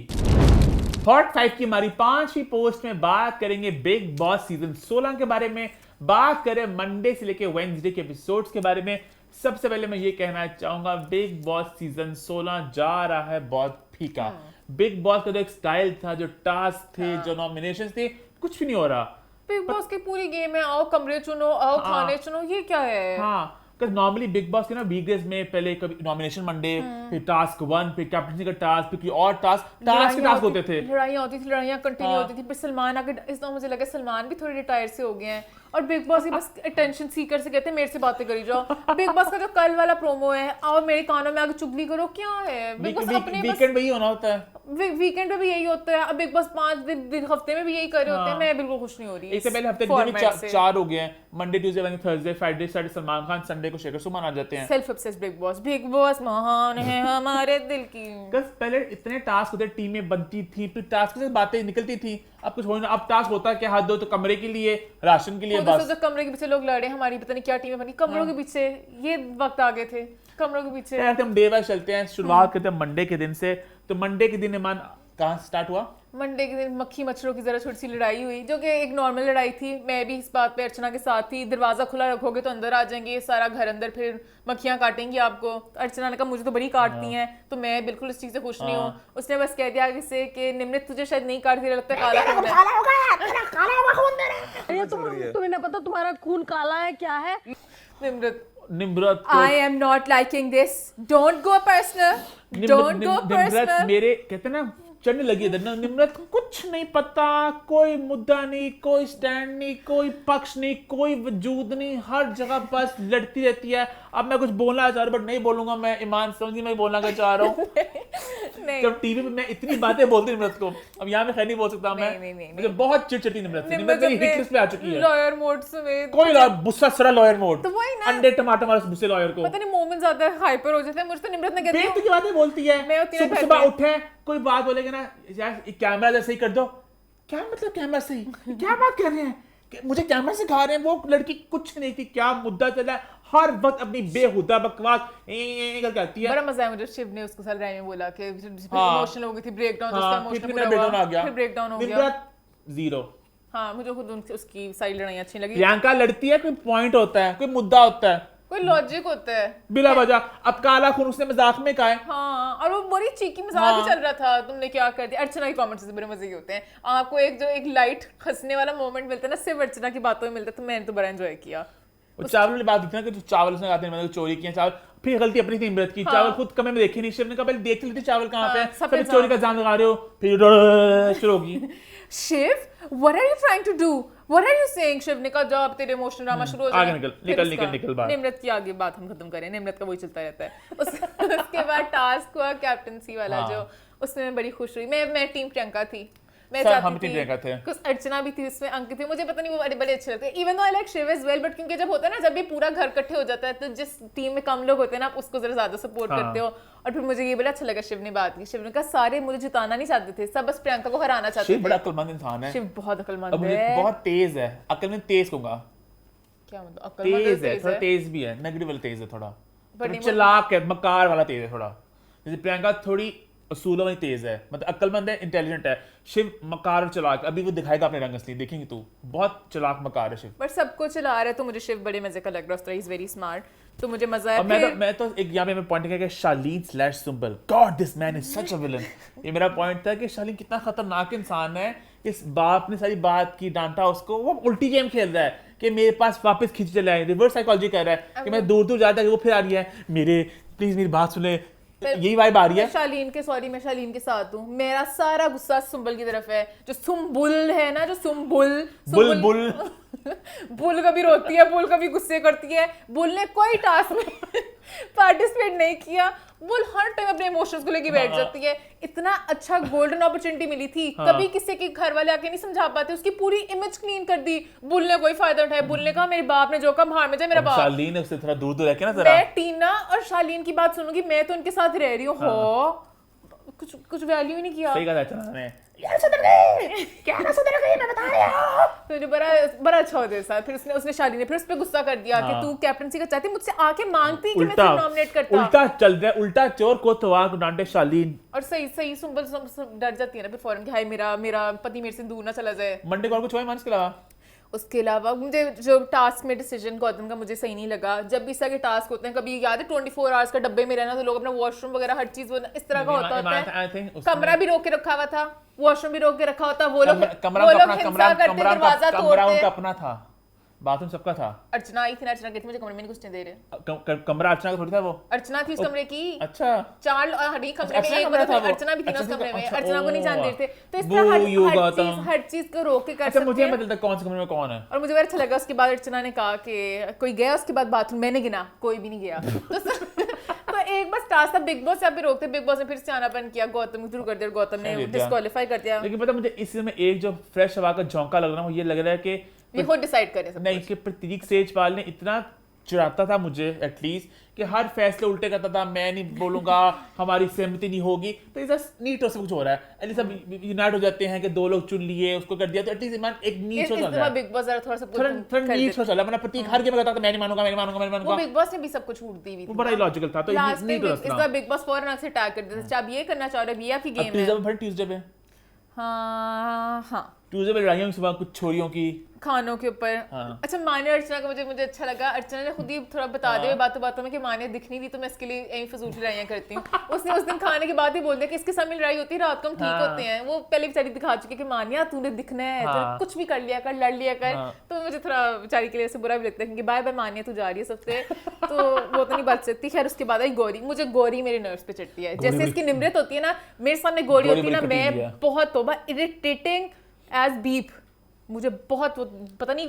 हॉट 5 की हमारी 5वीं पोस्ट में बात करेंगे बिग बॉस सीजन 16 के बारे में, बात करें मंडे से लेके वेडनेसडे के एपिसोड्स के बारे में। सबसे पहले मैं ये कहना चाहूंगा, बिग बॉस सीजन 16 जा रहा है बहुत फीका। बिग बॉस का जो एक स्टाइल था, जो टास्क थे, जो नॉमिनेशंस थे, कुछ भी नहीं हो रहा। बिग बॉस की पूरी गेम है, आओ कमरे चुनो, आओ खाने चुनो, ये क्या है? हाँ, नॉर्मली बिग बॉस के ना वीकडेज में पहले कभी नॉमिनेशन मंडे, फिर टास्क 1, फिर कैप्टनसी का टास्क, फिर कोई और टास्क होते थे, लड़ाइयां होती थी, लड़ाइयां कंटिन्यू होती थी। फिर सलमान आके, इस तरह मुझे लगा सलमान भी थोड़े रिटायर से हो गए हैं, और बिग बॉस ही बस अटेंशन सीकर से कहते हैं मेरे से बातें करी जाओ। बिग बॉस का जो कल वाला प्रोमो है, आओ मेरे कानों में आके चुगली करो, क्या है? बिग बॉस अपने वीकेंड पे ही होना होता है, वीकेंड पे भी यही होता है। अब बिग बॉस 5 दिन हफ्ते में भी यही कर रहे होते हैं। मैं बिल्कुल खुश नहीं हो रही। इससे पहले हफ्ते के 4 हो गए हैं, Monday, Tuesday, Wednesday, Thursday, Friday, Saturday Salman Khan, Sunday को शेखर सुमन आ जाते हैं। सेल्फ ऑब्सेस्ड बिग बॉस महान है हमारे दिल की। पहले इतने टास्क होते, टीमें बनती थी, फिर टास्क से बातें निकलती थी, अब कुछ हो ना। अब टास्क होता है कि हाथ दो तो कमरे के लिए, राशन के लिए, बस कमरे के पीछे लोग लड़े, हमारी पता नहीं क्या टीमें बनी कमरों के पीछे। ये वक्त आ गए थे कमरों के पीछे। हम डे वाइज चलते हैं, शुरुआत करते हैं मंडे के दिन से। तो मंडे के दिन ईमान कहाँ स्टार्ट हुआ? मंडे के दिन मक्खी मच्छरों की जरा छोटी सी लड़ाई हुई, जो कि एक नॉर्मल लड़ाई थी। मैं भी इस बात पे अर्चना के साथ थी, दरवाजा खुला रखोगे तो अंदर आ जाएंगे, सारा घर अंदर, फिर मक्खियां काटेंगी आपको। अर्चना ने कहा मुझे तो बड़ी काटती हैं, तो मैं बिल्कुल इस चीज से खुश नहीं हूँ। उसने बस कह दिया आगे से कि निम्रत तुझे शायद नहीं काटती, लगता है काला खून है। तुम्हें ना पता तुम्हारा खून काला है क्या है? Nimrat I am not liking this. Don't go personal. Don't go personal. मेरे कहते ना चढ़ने लगी इधर ना, निम्रत को कुछ नहीं पता, कोई मुद्दा नहीं, कोई स्टैंड नहीं, कोई पक्ष नहीं, कोई वजूद नहीं, हर जगह बस लड़ती रहती है। अब मैं कुछ बोलना चाह रहा हूँ बट नहीं बोलूंगा, मैं ईमान समझी मैं बोलना क्या चाह रहा हूँ। जब टीवी पे मैं इतनी बातें बोलती निम्रत को, अब यहाँ में खैर नहीं बोल सकता मैं, मुझे बहुत चिड़चिड़ी निम्रत से। निम्रत मेरी हिट लिस्ट पे आ चुकी है, लॉयर मोड समेत। कोई गुस्सा सरा लॉयर मोड, तो वही ना, अंडे टमाटर मार गुस्से लॉयर को, पता नहीं मोमेंट ज्यादा हाइपर हो जाते हैं। मुझे तो निम्रत ने कहती है की बातें बोलती है। सुबह उठे कोई बात बोलेगा ना, यार कैमरा जैसे ही कर दो, क्या मतलब कैमरा से क्या बात कर रहे हैं मुझे कैमरा से खा रहे हैं, वो लड़की कुछ नहीं थी, क्या मुद्दा चला है, हर वक्त अपनी बेहुदा बकवास करके आती है। बड़ा मजा आया मुझे, शिव ने उसको साल में बोला कि इमोशनल हो गई थी, ब्रेकडाउन, उसका इमोशनल आ गया, फिर ब्रेकडाउन हो गया, जीरो। हाँ, मुझे खुद उसकी साइड लड़ाई अच्छी लगी। प्रियंका लड़ती है, कोई पॉइंट होता है, कोई मुद्दा होता है, कोई लॉजिक होता है, बिला वजह। अब काला खून उसने मजाक में कहा है, हाँ, और वो बड़ी चीकी मजाक भी चल रहा था, तुमने क्या कर दिया। अर्चना के कमेंट्स से बड़े मजे के होते हैं, आपको एक लाइट हंसने वाला मोमेंट मिलता है ना, सिर्फ अर्चना की बातों में मिलता है, तो मैंने तो बड़ा एंजॉय किया। चावल वाली बात थी ना कि चावल उसने खाते हैं, चोरी किया चावल, फिर गलती अपनी थी इमरत की, चावल खुद कमरे में देखे नहीं, शिव ने कहा पहले देख लेते चावल कहाँ पे, फिर चोरी का इल्जाम लगा रहे हो, फिर शुरू होगी। Shiv, what are you trying to do? What are you saying? Shiv ने कहा जब तेरे इमोशनल ड्रामा शुरू हो जाए, आगे निकल बात। निम्रत की आगे बात हम खत्म करें, निम्रत का वही चलता रहता है। उसके बाद टास्क हुआ कैप्टनसी वाला, जो उसमें मैं बड़ी खुश हुई। मैं टीम प्रियंका थी, मैं चाहती थी कुछ अर्चना भी थी उसमें, अंकित थी, मुझे पता नहीं वो बड़े अच्छे लगते हैं, even though I like Shiv as well, but क्योंकि जब होता है ना, जब भी पूरा घर इकट्ठे हो जाता है, तो जिस टीम में कम लोग होते हैं ना, आप उसको जरा ज्यादा सपोर्ट करते हो। और फिर मुझे ये बड़ा अच्छा लगा, शिव ने बात की, शिव ने कहा सारे मुझे जिताना नहीं चाहते थे, सब बस प्रियंका को हराना चाहते थे। शिव बड़ा अक्लमंद इंसान है, शिव बहुत अक्लमंद है, बहुत तेज है, अक्ल में तेज कहूंगा, क्या मतलब अक्लमंद तेज है, थोड़ा तेज भी है, नेगेटिव वाला तेज है, थोड़ा चालाक है, मकार वाला तेज है थोड़ा, जैसे प्रियंका थोड़ी असूलों में तेज है, मतलब अक्लमंद है, इंटेलिजेंट है। शिव मकार और चलाक, अभी वो दिखाएगा अपने रंग असली, देखेंगे तू, बहुत चलाक मकार है शिव। बट सबको चला रहा है, तो मुझे शिव बड़े मजे का लग रहा है, इज वेरी स्मार्ट, तो मुझे मजा आया। मैं तो एक यहाँ पे मैं पॉइंट किया कि शालीन/सुंबल, god this man is such a villain. ये मेरा पॉइंट था कि शालीन कितना खतरनाक इंसान है, इस बाप ने सारी बात की, डांटा उसको, वो उल्टी गेम खेल रहा है कि मेरे पास वापस खींच चला है, रिवर्स साइकोलॉजी कर रहा है कि मैं दूर दूर जाता है, वो फिर आ रही है मेरे, प्लीज मेरी बात सुने, यही वाइब आ रही है। मैं शालीन के साथ हूँ, मेरा सारा गुस्सा सुंबल की तरफ है, जो सुंबुल है ना, जो बुल बुल कभी रोती है, बुल कभी गुस्से करती है, बुल ने कोई टास्क में पार्टिसिपेट नहीं किया, बुल हर टाइम अपने इमोशंस को लेके बैठ जाती है। इतना अच्छा गोल्डन अपॉर्चुनिटी मिली थी, कभी किसी के घर वाले आके नहीं समझा पाते, उसकी पूरी इमेज क्लीन कर दी, बुल ने कोई फायदा उठाया, बुल ने कहा मेरे बाप ने जो कहा बाहर में जाए, मेरा बाप। शालीन ने उससे थोड़ा दूर दूर रह के ना, जरा मैं टीना और शालीन की बात सुनूंगी, मैं तो उनके साथ रह रही हूँ, हो कुछ वैल्यू ही नहीं किया। सही कहा था ने, यार सुधर गए, क्या ना सुधर गए, मैं बता रहा हूं। तो बड़ा अच्छा होता है साथ। फिर उसने शालीन ने फिर उस पे गुस्सा कर दिया कि तू कैप्टनसी का चाहती, मुझसे आके मांगती कि मैं तुझे नॉमिनेट करता। उल्टा चल रहा है, उल्टा चोर को तवार को डांटे शालीन। और सही सुंबल डर जाती है ना फिर फौरन कि हाय मेरा पति मेरे से दूर ना चला जाए। मंडे को और कुछ हुआ मान के अलावा? उसके अलावा मुझे जो टास्क में डिसीजन गौतम का मुझे सही नहीं लगा। जब भी इस तरह के टास्क होते हैं, कभी याद है 24 आवर्स का डब्बे में रहना, तो लोग अपना वॉशरूम वगैरह हर चीज इस तरह का होता है। कमरा भी रोक के रखा हुआ था, वॉशरूम भी रोक के रखा होता, वो लोग कमरा उनका अपना था, बाथरूम सबका था। अर्चना आई थी ना, अर्चना कहती मुझे कमरे में नहीं घुसने दे रहे। कमरा अर्चना का थोड़ी था, वो अर्चना थी उस कमरे की। अच्छा, 4 हरी कमरे में एक था, अर्चना भी थी ना उस कमरे में, अर्चना को नहीं जान दे रहे थे। तो इस तरह हर चीज को रोक के कर सकते हैं। मुझे पता था कौन से कमरे में कौन है। और मुझे बड़ा अच्छा लगा, उसके बाद अर्चना ने कहा कि कोई गया उसके बाद बाथरूम, मैंने गिना कोई भी नहीं गया। तो एक बस टास्क था, बिग बॉस से आप रोकते, बिग बॉस ने फिर से आनापन किया, गौतम को शुरू कर दिया, गौतम ने डिस्क्वालीफाई कर दिया। लेकिन पता मुझे इसमें एक जो फ्रेश हवा का झोंका लग रहा है, वो ये लग रहा है कि ये खुद डिसाइड करे सब नहीं, कि प्रतीक सेजपाल ने इतना चिढ़ाता था मुझे एटलीस्ट, कि हर फैसले उल्टे करता था, मैं नहीं बोलूंगा, हमारी सहमति नहीं होगी, तो इस नीट से कुछ हो रहा है। एटलीस्ट सब यूनाइट हो जाते हैं कि 2 लोग चुन लिए, उसको कर दिया, तो एटलीस्ट एक नीट हो जाता है। बिग बॉस जरा थोड़ा सा नीट हो चला, मतलब प्रतीक हर गेम में कहता था मैं नहीं मानूंगा। वो बिग बॉस ने भी सब कुछ छूट दी हुई थी, वो बड़ा लॉजिकल था। तो नीट हो इस बार बिग बॉस फौरन से अटैक कर देते थे, आप ये करना चाह रहे हो, ये आपकी गेम है। ट्यूसडे पे हाँ ट्यूसडे पे लड़ाइयां सुबह कुछ छोरियों की खानों के ऊपर। हाँ। अच्छा, माने अर्चना का मुझे अच्छा लगा, अर्चना ने खुद ही थोड़ा बता दिया बातों में कि माने दिखनी थी, तो मैं इसके लिए यही फजूल की लड़ाइयां करती हूँ। उसने उस दिन खाने के बाद ही बोल दिया कि इसके साथ में लड़ाई होती है, रात को हम ठीक होते हैं। वो पहले बेचारी दिखा चुकी कि मानिया तूने दिखना है, तो कुछ भी कर लिया कर, लड़ लिया कर। तो मुझे थोड़ा बेचारी के लिए ऐसे बुरा भी लगता है कि बाय बाय मानिया तू जा रही है सबसे, तो वो तो नहीं बच सकती। खैर उसके बाद आई गौरी, मुझे गौरी मेरे नर्व्स पे चढ़ती है, जैसे इसकी निम्रत होती है ना, मेरे सामने गौरी होती है ना, मैं बहुत तोबा इरिटेटिंग एज बीप, मुझे बहुत पता नहीं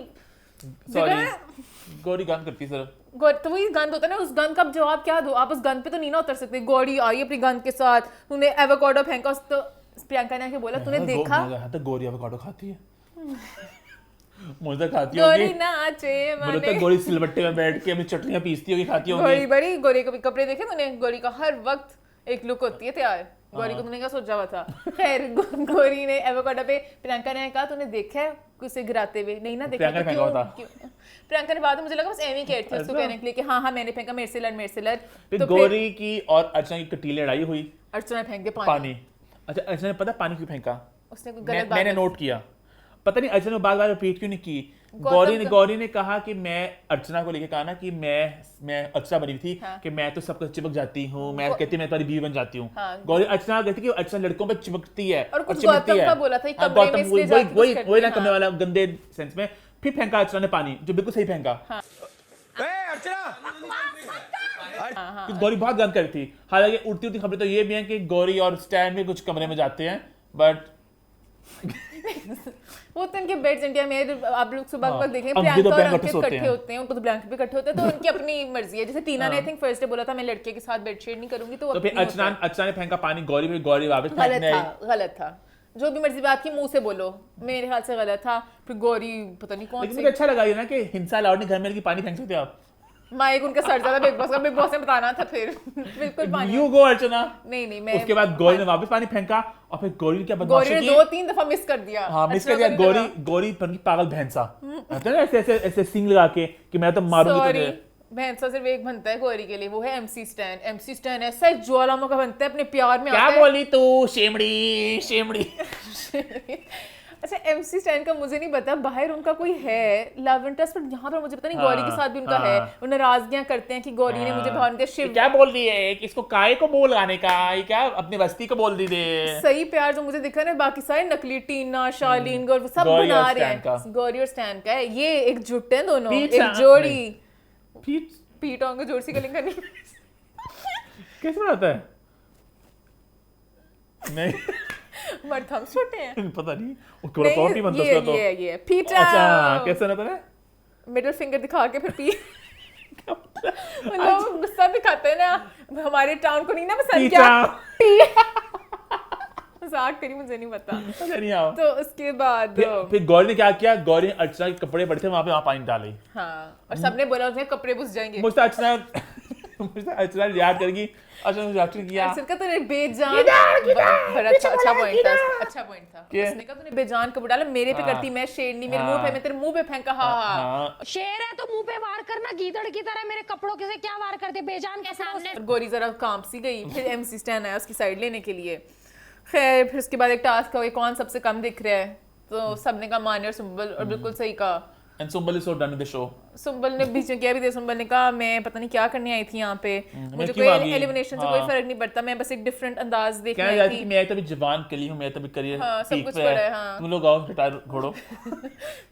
गौरी गंद करती सर। तो वही गंद होता है ना, उस गंद का जवाब क्या दो, आप उस गंद पे तो नहीं ना उतर सकते। गौरी आई अपनी गंद के साथ, तूने एवोकाडो फेंका, तो प्रियंका ने बोला तूने देखा तो गौरी एवोकाडो खाती है। मुझे खाती होगी गौरी नाचे माने, तो गौरी सिलबट्टे में बैठ के अपनी चटनियां पीसती होगी, खाती होगी। गौरी बड़ी, गौरी के कपड़े देखे तूने, गौरी का हर वक्त एक लुक होती है तैयार। गौरी को तुमने क्या सोचा हुआ था? खैर गौरी ने एवोकाडो पे प्रियंका ने कहा तूने देखा है उसे गिराते हुए? नहीं ना देखा। तो क्यों? प्रियंका ने बाद में मुझे लगा बस एमी कहती है उसको कहने के लिए कि हाँ मैंने फेंका, मेरे से लड़। तो गौरी की और अर्चना की कटीली लड़ाई हुई, अर्चना फेंक दे पानी। अच्छा अर्चना ने पता पानी क्यों फेंका? उसने कोई गलत बात मैंने नोट किया, पता नहीं अर्चना ने बार-बार रिपीट क्यों नहीं की। गौरी ने कहा कि मैं अर्चना को लेके कहा ना कि मैं अर्चना बनी थी कि मैं तो सबको चिपक जाती हूँ, मैं कहती मैं तुम्हारी बीवी बन जाती हूँ। गौरी अर्चना कहती कि अर्चना लड़कों पे चिपकती है और चिपकती है। बोला था गौतम वही ना कमरे वाला गंदे सेंस में। फिर फेंका अर्चना ने पानी, जो बिल्कुल सही फेंका। गौरी बहुत गंद कर थी। हालांकि उड़ती खबरें तो ये भी हैं कि गौरी और स्टैन भी कुछ कमरे में जाते हैं, बट वो तो इनके बेड्स इंडिया में आप लोग सुबह वक्त देखें प्रियंका और अंकित इकट्ठे होते हैं, उनको तो ब्लैंकेट भी इकट्ठे होते हैं, तो उनकी अपनी मर्जी है। जैसे टीना ने आई थिंक फर्स्ट डे बोला था मैं लड़के के साथ बेड शेयर नहीं करूंगी, तो फिर अर्चना ने फेंका पानी गौरी में, गौरी वापस फेंकने आई। गलत था, जो भी मर्जी बात की मुंह से बोलो, मेरे ख्याल से गलत था। फिर गौरी पता नहीं कौन सी, मुझे अच्छा लगा ये ना कि हिंसा अलाउड नहीं, घर में पानी फेंक सकते आप। माइक उनका सर ज्यादा बिग बॉस ने बताना था फिर बिल्कुल पानी। यू गो अर्चना। नहीं मैं उसके बाद गौरी ने वापस पानी फेंका और फिर गौरी ने क्या बदमाशी की, गौरी ने 2-3 दफा मिस कर दिया। हाँ मिस कर दिया। गौरी पर की पागल भैंसा है ना, ऐसे सिंग लगा के कि मैं तो मारूंगी तुझे। भैंसा सिर्फ एक बनता है गौरी के लिए, वो है एमसी स्टैन ऐसा ज्वालामुखी बनता है अपने प्यार में। क्या बोली तू? शेमड़ी। अच्छा एमसी स्टैन का मुझे नहीं पता, बाहर उनका कोई है लव इंटरेस्ट, पर यहाँ पर मुझे पता नहीं। गौरी के साथ भी उनका है, वो नाराजगियां करते हैं कि गौरी ने मुझे भावना दिया। शिव क्या बोल रही है कि इसको काय को बोल आने का, ये क्या अपनी बस्ती को बोल दी दे। सही प्यार जो मुझे दिखा ना, बाकी सारे नकली टीना शालीन गौर सब बना रहे हैं। गौरी और स्टैन का है ये एक जुट है, दोनों एक जोड़ी। पीट होंगे जोड़ सी कलिंग करनी कैसे बनाता है? नहीं मर्थम छोटे हैं, पता नहीं वो थोड़ा पॉटी बनता है तो ये पीटा। अच्छा कैसे बनाता है? मिडिल फिंगर दिखा के फिर पी मतलब गुस्सा दिखाते हैं ना, हमारे टाउन को नहीं ना पसंद। क्या मजाक करी, मुझे नहीं पता। नहीं आओ। तो उसके बाद फिर गौरी ने क्या किया, गौरी ने अर्चना के कपड़े पड़े थे वहां पानी डाले। हाँ और सबने बोला उसने कपड़े घुस जाएंगे। मुझसे अर्चना याद करेगी। अच्छा रिएक्शन किया का तूने बेजान, अच्छा पॉइंट था। उसने कहा तूने बेजान कपड़ा डाला, मेरे पे करती मैं शेरनी, मेरे मुंह पे, मैं तेरे मुंह पे फेंका। हाँ शेर है तो मुंह पे वार करना, गीदड़ की तरह मेरे कपड़ों के से क्या वार करते बेजान के सामने। गौरी जरा कांप सी गई, फिर एमसी स्टैन आया उसकी साइड लेने के लिए। खैर फिर उसके बाद एक टास्क हुआ, कौन सबसे कम दिख रहा है, तो सबने कहा मान्य और सुंबल, और बिल्कुल सही कहा। And Sumbal is so done with the show. Sumbal ने बीच में क्या भी दिया, सुंबल ने कहा मैं पता नहीं क्या करने आई थी यहाँ पे, मुझे कोई एलिमिनेशन से कोई फर्क नहीं पड़ता, मैं बस एक डिफरेंट अंदाज देखने आई थी। मैं तभी जवान के लिए हूँ, मैं तभी करियर सब कुछ पड़ा है। हाँ तुम लोग आओ रिटायर घोड़ो।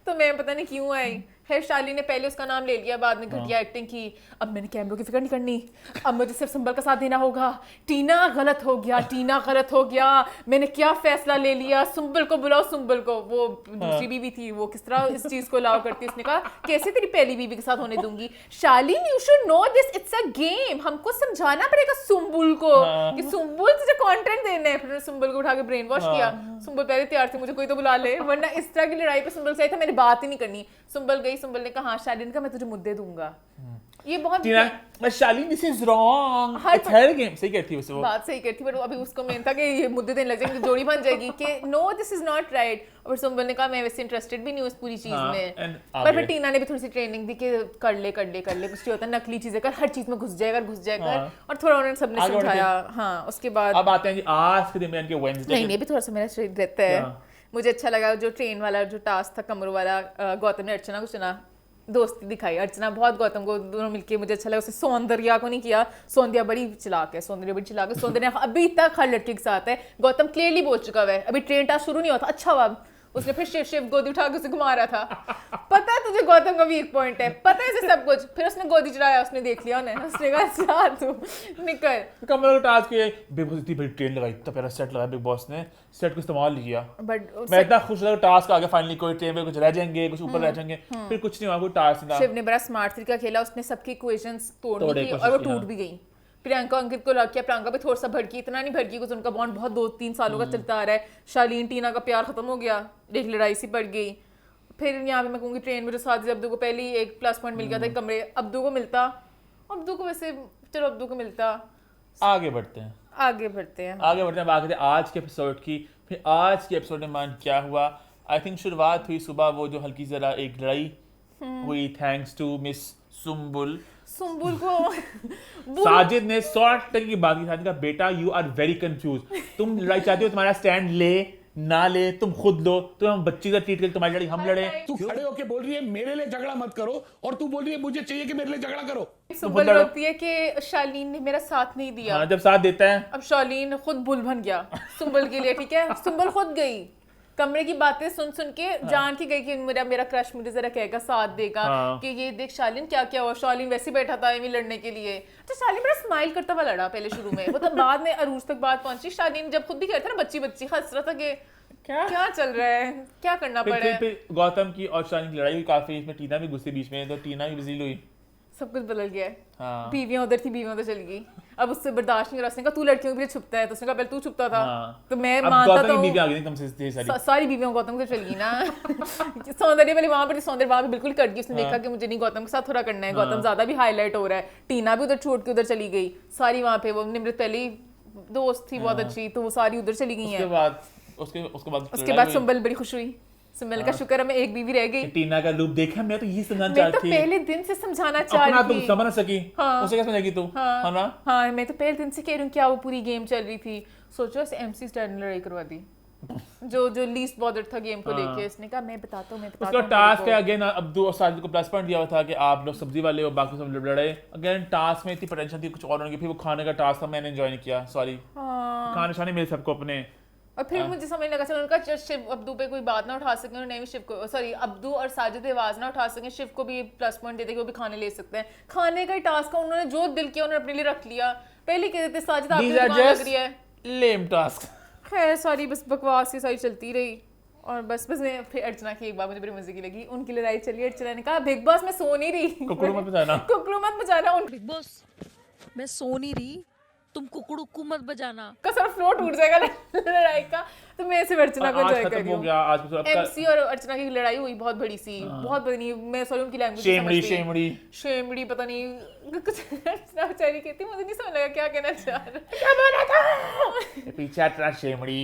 तो मैं पता नहीं क्यों आई। खैर शाली ने पहले उसका नाम ले लिया, बाद में घटिया एक्टिंग की। अब मैंने कैमरों की फिक्र नहीं करनी, अब मुझे सिर्फ सुंबल का साथ देना होगा। टीना गलत हो गया, मैंने क्या फैसला ले लिया, सुंबल को बुलाओ, सुंबल को। वो दूसरी बीवी थी, वो किस तरह इस चीज को अलाउ करती है। उसने कहा कैसे तेरी पहली बीवी के साथ होने दूंगी। Shaleen you should know this, it's a game, हमको समझाना पड़ेगा सुंबुल को कि सुंबुल तुझे कंटेंट देना है। फिर सुंबल को उठा के ब्रेन वॉश किया। सुंबल पहले तैयार थी, मुझे कोई तो बुला ले, वरना इस तरह की लड़ाई पे सुंबल से आई था मैंने बात ही नहीं करनी। सुंबल गई, सुंबल ने कहा हाँ शालीन का मैं तुझे मुद्दे दूंगा। ये बहुत Shaleen this is wrong, it's her game. सही कहती है वो, बात सही कहती, पर अभी उसको मेन था कि ये मुद्दे देने लग जाएंगे, जोड़ी बन जाएगी कि no this is not right. और सुंबल ने कहा मैं वैसे इंटरेस्टेड भी नहीं हूँ इस पूरी चीज में। पर फिर टीना ने भी थोड़ी सी ट्रेनिंग दी कि कर ले कुछ होता है नकली चीजें कर, हर चीज में घुस जाएगा और थोड़ा उन्होंने सबने समझाया। हाँ उसके बाद अब आते हैं जी आज के दिन में, इनके वेडनेसडे नहीं भी थोड़ा सा मेरा स्ट्रेट रहता है। मुझे अच्छा लगा जो ट्रेन वाला जो टास्क था कमरों वाला, गौतम ने अर्चना को चुना, दोस्ती दिखाई। अर्चना बहुत गौतम को, दोनों मिलके मुझे अच्छा लगा। उसने सौंदर्या को नहीं किया, सौंदर्या बड़ी चलाक है, सौंदर्या अभी तक हर लड़के के साथ है। गौतम क्लियरली बोल चुका है, अभी ट्रेन टास्क शुरू नहीं होता। अच्छा हुआ उसने फिर शिव गोदी उठा के उसे घुमा रहा था। पता है तुझे गौतम का वीक पॉइंट है, पता है इसे सब कुछ। फिर उसने गोदी चढ़ाया, उसने देख लिया उन्हें, उसने कहा अच्छा तू निकल। कमल टास्क के बिग बॉस इतनी बड़ी ट्रेन लगाई, इतना प्यारा सेट लगाया बिग बॉस ने, सेट को इस्तेमाल नहीं किया। बट मैं इतना खुश लगा टास्क आ गया फाइनली, कोई ट्रेन में कुछ रह जाएंगे, कुछ ऊपर रह जाएंगे, फिर कुछ नहीं हुआ, कोई टास्क नहीं। शिव ने बड़ा स्मार्ट तरीका खेला, उसने सबकी इक्वेशंस तोड़ने की और वो टूट भी गई। प्रियंका अंकित को लग किया, प्रियंका भी थोड़ा सा भड़की, इतना नहीं भड़की कुछ, उनका बॉन्ड बहुत 2-3 सालों का चलता आ रहा है। शालीन टीना का प्यार खत्म हो गया, एक लड़ाई सी पड़ गई। फिर यहाँ पे मैं कहूँगी ट्रेन में जो साथ अब्दू को पहले एक प्लस पॉइंट मिल गया था, कमरे अब्दू को मिलता, अब्दू को वैसे चलो अब्दू को मिलता। आगे बढ़ते हैं, आगे बढ़ते हैं बात करते हैं आज के एपिसोड की। फिर आज के एपिसोड में मान क्या हुआ, आई थिंक शुरुआत हुई सुबह, वो जो हल्की जरा एक लड़ाई हुई थैंक्स टू मिस सुम्बुल को साजिद ने 100% की बात की। साजिद का बेटा यू आर वेरी कंफ्यूज, तुम लड़ाई चाहते हो, तुम्हारा स्टैंड ले ना ले तुम खुद लो, तो हम बच्ची का ट्रीट करें, तुम्हारी लड़ाई हम लड़े। तू खड़े होके बोल रही है मेरे लिए झगड़ा मत करो, और तू बोल रही है मुझे चाहिए कि मेरे लिए झगड़ा करो। सुम्बुल रोती है कि शालीन ने मेरा साथ नहीं दिया। हाँ, जब साथ देता है अब शालीन खुद बुल बन गया सुम्बुल के लिए, ठीक है। सुम्बुल खुद गई कमरे की बातें सुन सुन के, जान के गई कि मेरा क्रश मुझे जरा कहेगा, साथ देगा कि ये देख शालीन क्या क्या हुआ। शालीन वैसे बैठा था एमी लड़ने के लिए, तो शालीन बड़ा स्माइल करता हुआ लड़ा पहले शुरू में, वो तो बाद में अरूज तक बात पहुंची। शालीन जब खुद भी कहता ना बच्ची हंस रहा था कि क्या चल रहा है, क्या करना पड़ रहा है। फिर गौतम की और शालीन की लड़ाई हुई काफी, इसमें टीना भी गुस्से बीच में, तो टीना भी बिजी हुई, सब कुछ बदल गया है। हाँ। बीवियां उधर थी, बीवियां उधर चली गई, अब उससे बर्दाश्त नहीं हो रहा। उसने कहा तू लड़कियों के पीछे छुपता है, तो उसने कहा पहले तू छुपता था। हाँ। तो मैं मानता तो बीवियां आ गई तुमसे सारी बीवियां गौतम के चल गई ना सौंदर्य वाली वहां पर, सौंदर्य वहां पे बिल्कुल कट गई। उसने देखा कि मुझे नहीं गौतम के साथ थोड़ा करना है, गौतम ज्यादा भी हाईलाइट हो रहा है। टीना भी उधर छोड़ के उधर चली गई, सारी वहां पे, वो निमृत पहले ही दोस्त थी बहुत अच्छी, तो वो सारी उधर चली गई है। उसके बाद सुम्बल बड़ी खुश हुई, सुम्बल का शुक्र हमें एक बीवी रह गई। टीना का रूप देखा, मैं तो यही समझाना मैं तो चाहती पहले दिन से समझाना चाह रही थी, तुम समझ सकी। हाँ। उसे क्या समझेगी तू? हाँ, ना? हाँ, मैं तो पहले दिन से कह रही हूँ क्या वो पूरी गेम चल रही थी। सोचो इस एमसी स्टार ने लड़ाई करवा दी, जो लीस्ट बॉदर्ड था गेम को लेके। उसने कहा मैं बताता हूँ उसका टास्क है अगेन, अब्दू और साजिद को प्लस पॉइंट दिया हुआ था कि आप लोग सब्जी वाले हो, बाकी सब लड़े। अगेन टास्क में इतनी पोटेंशियल थी, कुछ और होने की। फिर वो खाने का टास्क था, मैंने एंजॉय नहीं किया, सॉरी। खाने शाने मिले सबको अपने। और फिर मुझे समझ लगा चलो उनका शिव अब्दू पे कोई बात ना उठा सके, उन्होंने भी शिव को, सॉरी अब्दू और साजिद आवाज ना उठा सके, शिव को भी प्लस पॉइंट दे दे कि वो भी खाने ले सकते हैं। खाने का ही टास्क का उन्होंने जो दिल किया उन्होंने अपने लिए रख लिया। पहले कहते थे साजिद आपको दिमाग लग रही है, लेम टास्क। खैर सारी बस बकवास ही सारी चलती रही। और बस फिर अर्चना की एक बात मुझे बड़ी मजे की लगी, उनकी लड़ाई चली। अर्चना ने कहा बिग बॉस मैं सो नहीं रही, कुकड़ू मत बजाना, कुकड़ू मत बजाना। बिग बॉस मैं सो नहीं रही, तुम कुकड़ू मत बजाना का सारा फ्लो टूट जाएगा लड़ाई का। तो मैं सिर्फ अर्चना को एंजॉय कर रही हूं। एमसी और अर्चना की लड़ाई हुई बहुत बड़ी सी, बहुत बड़ी। मैं सॉरी उनकी लैंग्वेज शेमड़ी पता नहीं कुछ अर्चना बेचारी कहती, मुझे नहीं समझ लगा क्या कहना चाह रहा, क्या बोला था। पीछे हटना शेमड़ी,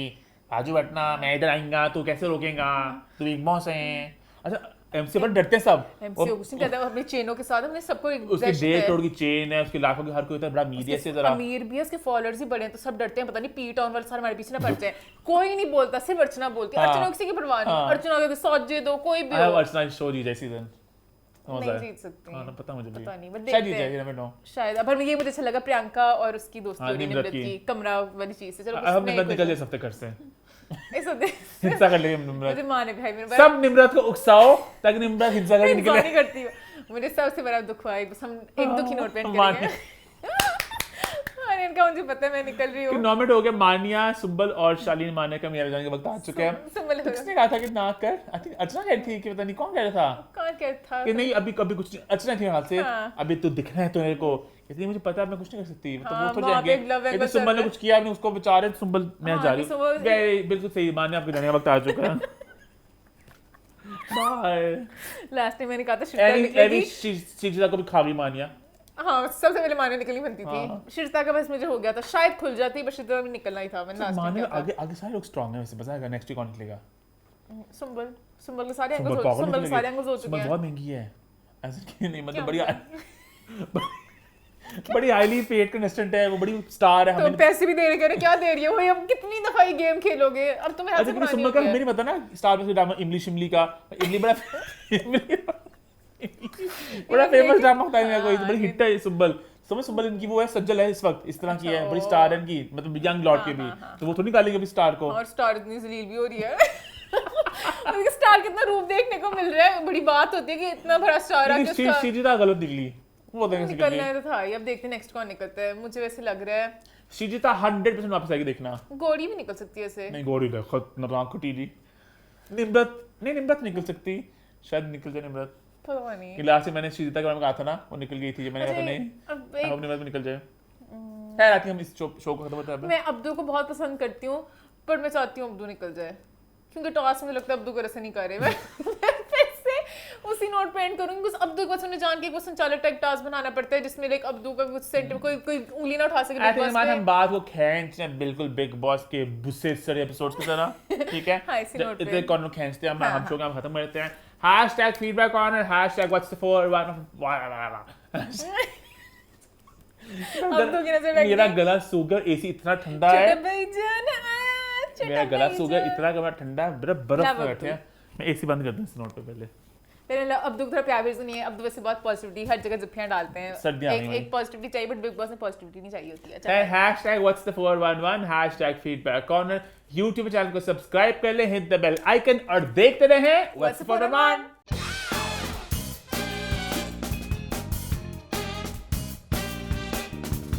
आजू हटना, मैं इधर आएगा तू कैसे रोकेगा, तू बिग बॉस है। अच्छा एमसी पर डरते हैं सब, एमसी कुछ नहीं कहता अपनी चेनों के साथ, हमने सबको उसकी 1.5 करोड़ की चेन है, उसके लाखों की हर कोई बड़ा मीडिया से जरा अमीर भी है, उसके फॉलोअर्स ही बड़े हैं, तो सब डरते हैं, पता नहीं पी टाउन वाले सारे हमारे पीछे ना पड़ जाए। कोई नहीं बोलता, सिर्फ अर्चना बोलती है। अर्चना किसी की परवाह नहीं, अर्चना कहती सौजे दो कोई भी हो। अर्चना शो जीत जाए सीजन, नहीं जीत सकती। हां पता मुझे भी, पता नहीं, बट शायद जीत जाएगी, नेवर नो शायद। पर ये मुझे अच्छा लगा प्रियंका और उसकी दोस्ती निम्रत की कमरा वाली चीज से। चलो अब निम्रत निकल जाए सब तक कर से हिंसा कर लेंगे निम्रत, मुझे माने भाई मेरे सब निम्रत को उकसाओ ताकि निम्रत हिंसा करके निकले। नहीं करती मुझे सबसे बड़ा दुख हुआ, बस हम एक दुखी नोट पे करेंगे। इनका मुझे पता है मैं निकल रही हूँ। नॉमिनेट हो गया मानिया, सुब्बल और शालीन। मानिया का मेरा जाने का वक्त आ चुका है। किसने कहा था कि ना कर, आई थिंक अर्चना कह रही थी कि पता नहीं कौन कह रहा था, कौन कह था कि नहीं अभी कभी कुछ अर्चना थी हाथ से, अभी तो दिखना है तुम्हें को, इसलिए मुझे पता है मैं कुछ नहीं कर सकती, मतलब वो थोड़ी जाएंगे। लेकिन सुब्बल ने कुछ किया, आपने उसको बचा रहे, सुब्बल मैं जा रही हूँ। बिल्कुल सही, मानिया आपके जाने का वक्त आ चुका है। बाय। लास्ट टाइम मैंने कहा था शिफ्ता निकलेगी, शिफ्ता को भी खा गई मानिया। हाँ सबसे पहले मानिया निकलनी बनती थी। शिफ्ता का बस मुझे हो गया था, शायद खुल जाती, बस शिफ्ता भी निकलना ही था। मैंने मानिया आगे आगे सारे लोग स्ट्रांग हैं, वैसे पता है नेक्स्ट वीक कौन निकलेगा। सुम्बल के सारे एंगल्स हो चुके हैं। बहुत महंगी है ऐसे कि नहीं, मतलब बड़ी हाईली पेड कंटेस्टेंट है वो, बड़ी स्टार है। हमें पैसे भी दे रहे हैं, क्या दे रही है वो, अब कितनी दफा ये गेम खेलोगे, अब तुम्हें ऐसे पुरानी सुम्बल का हमें नहीं पता ना, स्टार प्लस ड्रामा इमली शिमली का, इमली बड़ा फेमस ड्रामा होता है, कोई बड़ी हिट है सुब्बल। सुब्बल इनकी वो है, सज्जल है इस वक्त, इस तरह की है, बड़ी स्टार है इनकी, मतलब यंग लॉर्ड के भी, तो वो थोड़ी निकालेंगे अभी स्टार को। और स्टार इतनी जलील भी हो रही है। स्टार कितना रूप देखने को मिल रहा है, बड़ी बात होती है कि इतना बड़ा स्टार है। श्रीजिता गलत निकली, वो निकलना है तो था ही, अब देखते हैं नेक्स्ट कौन निकलता है। मुझे वैसे लग रहा है श्रीजिता 100% वापस आएगी, देखना। गौरी भी निकल सकती है ऐसे। नहीं गौरी देखो नाकुटी जी। निम्रत निकल सकती, शायद निकल जाए निम्रत, पता नहीं। लास्ट में मैंने श्रीजिता के बारे में कहा था ना, वो निकल गई थी, मैंने कहा नहीं अब निम्रत निकल जाए। खैर आती हम इस शो को खत्म करते हैं। मैं अब्दू को बहुत पसंद करती हूँ, पर मैं चाहती हूँ अब्दू निकल जाए, क्योंकि टॉस मुझे लगता है अब्दू को ऐसे नहीं कर रहे। मैं फिर से उस इसी नोट पे एंड करूंगी बिकॉज़ अब्दू को सुनने जान के एक संचालक टाइप टास्क बनाना पड़ता है जिसमें लाइक अब्दू का कुछ सेंटर कोई उंगली ना उठा सके ऐसे हम बात को खींचते हैं बिल्कुल बिग बॉस के बुस्से सरे एपिसोड्स की तरह, ठीक है? हाँ, इसी नोट पे इतने कॉर्नर खींचते हैं हम शो का खत्म करते हैं। #feedback corner अब्दू की नजर मेरा गला सूगर, एसी इतना ठंडा है, भाईजान मेरा गला सूगर इतना ठंडा है, बर्फ में बैठे हैं। मैं एसी बंद कर दूं इस नोट पे पहले। मेरे अब्दू थोड़ा प्यार भी नहीं है, अब्दू वैसे बहुत पॉजिटिविटी हर जगह जप्पियां डालते हैं, सर्दियां एक पॉजिटिविटी चाहिए बट बिग बॉस में पॉजिटिविटी नहीं चाहिए होती है। अच्छा what's the 411 #feedback corner YouTube channel को सब्सक्राइब कर ले, हिट द बेल आइकन और देखते रहें What's the 411।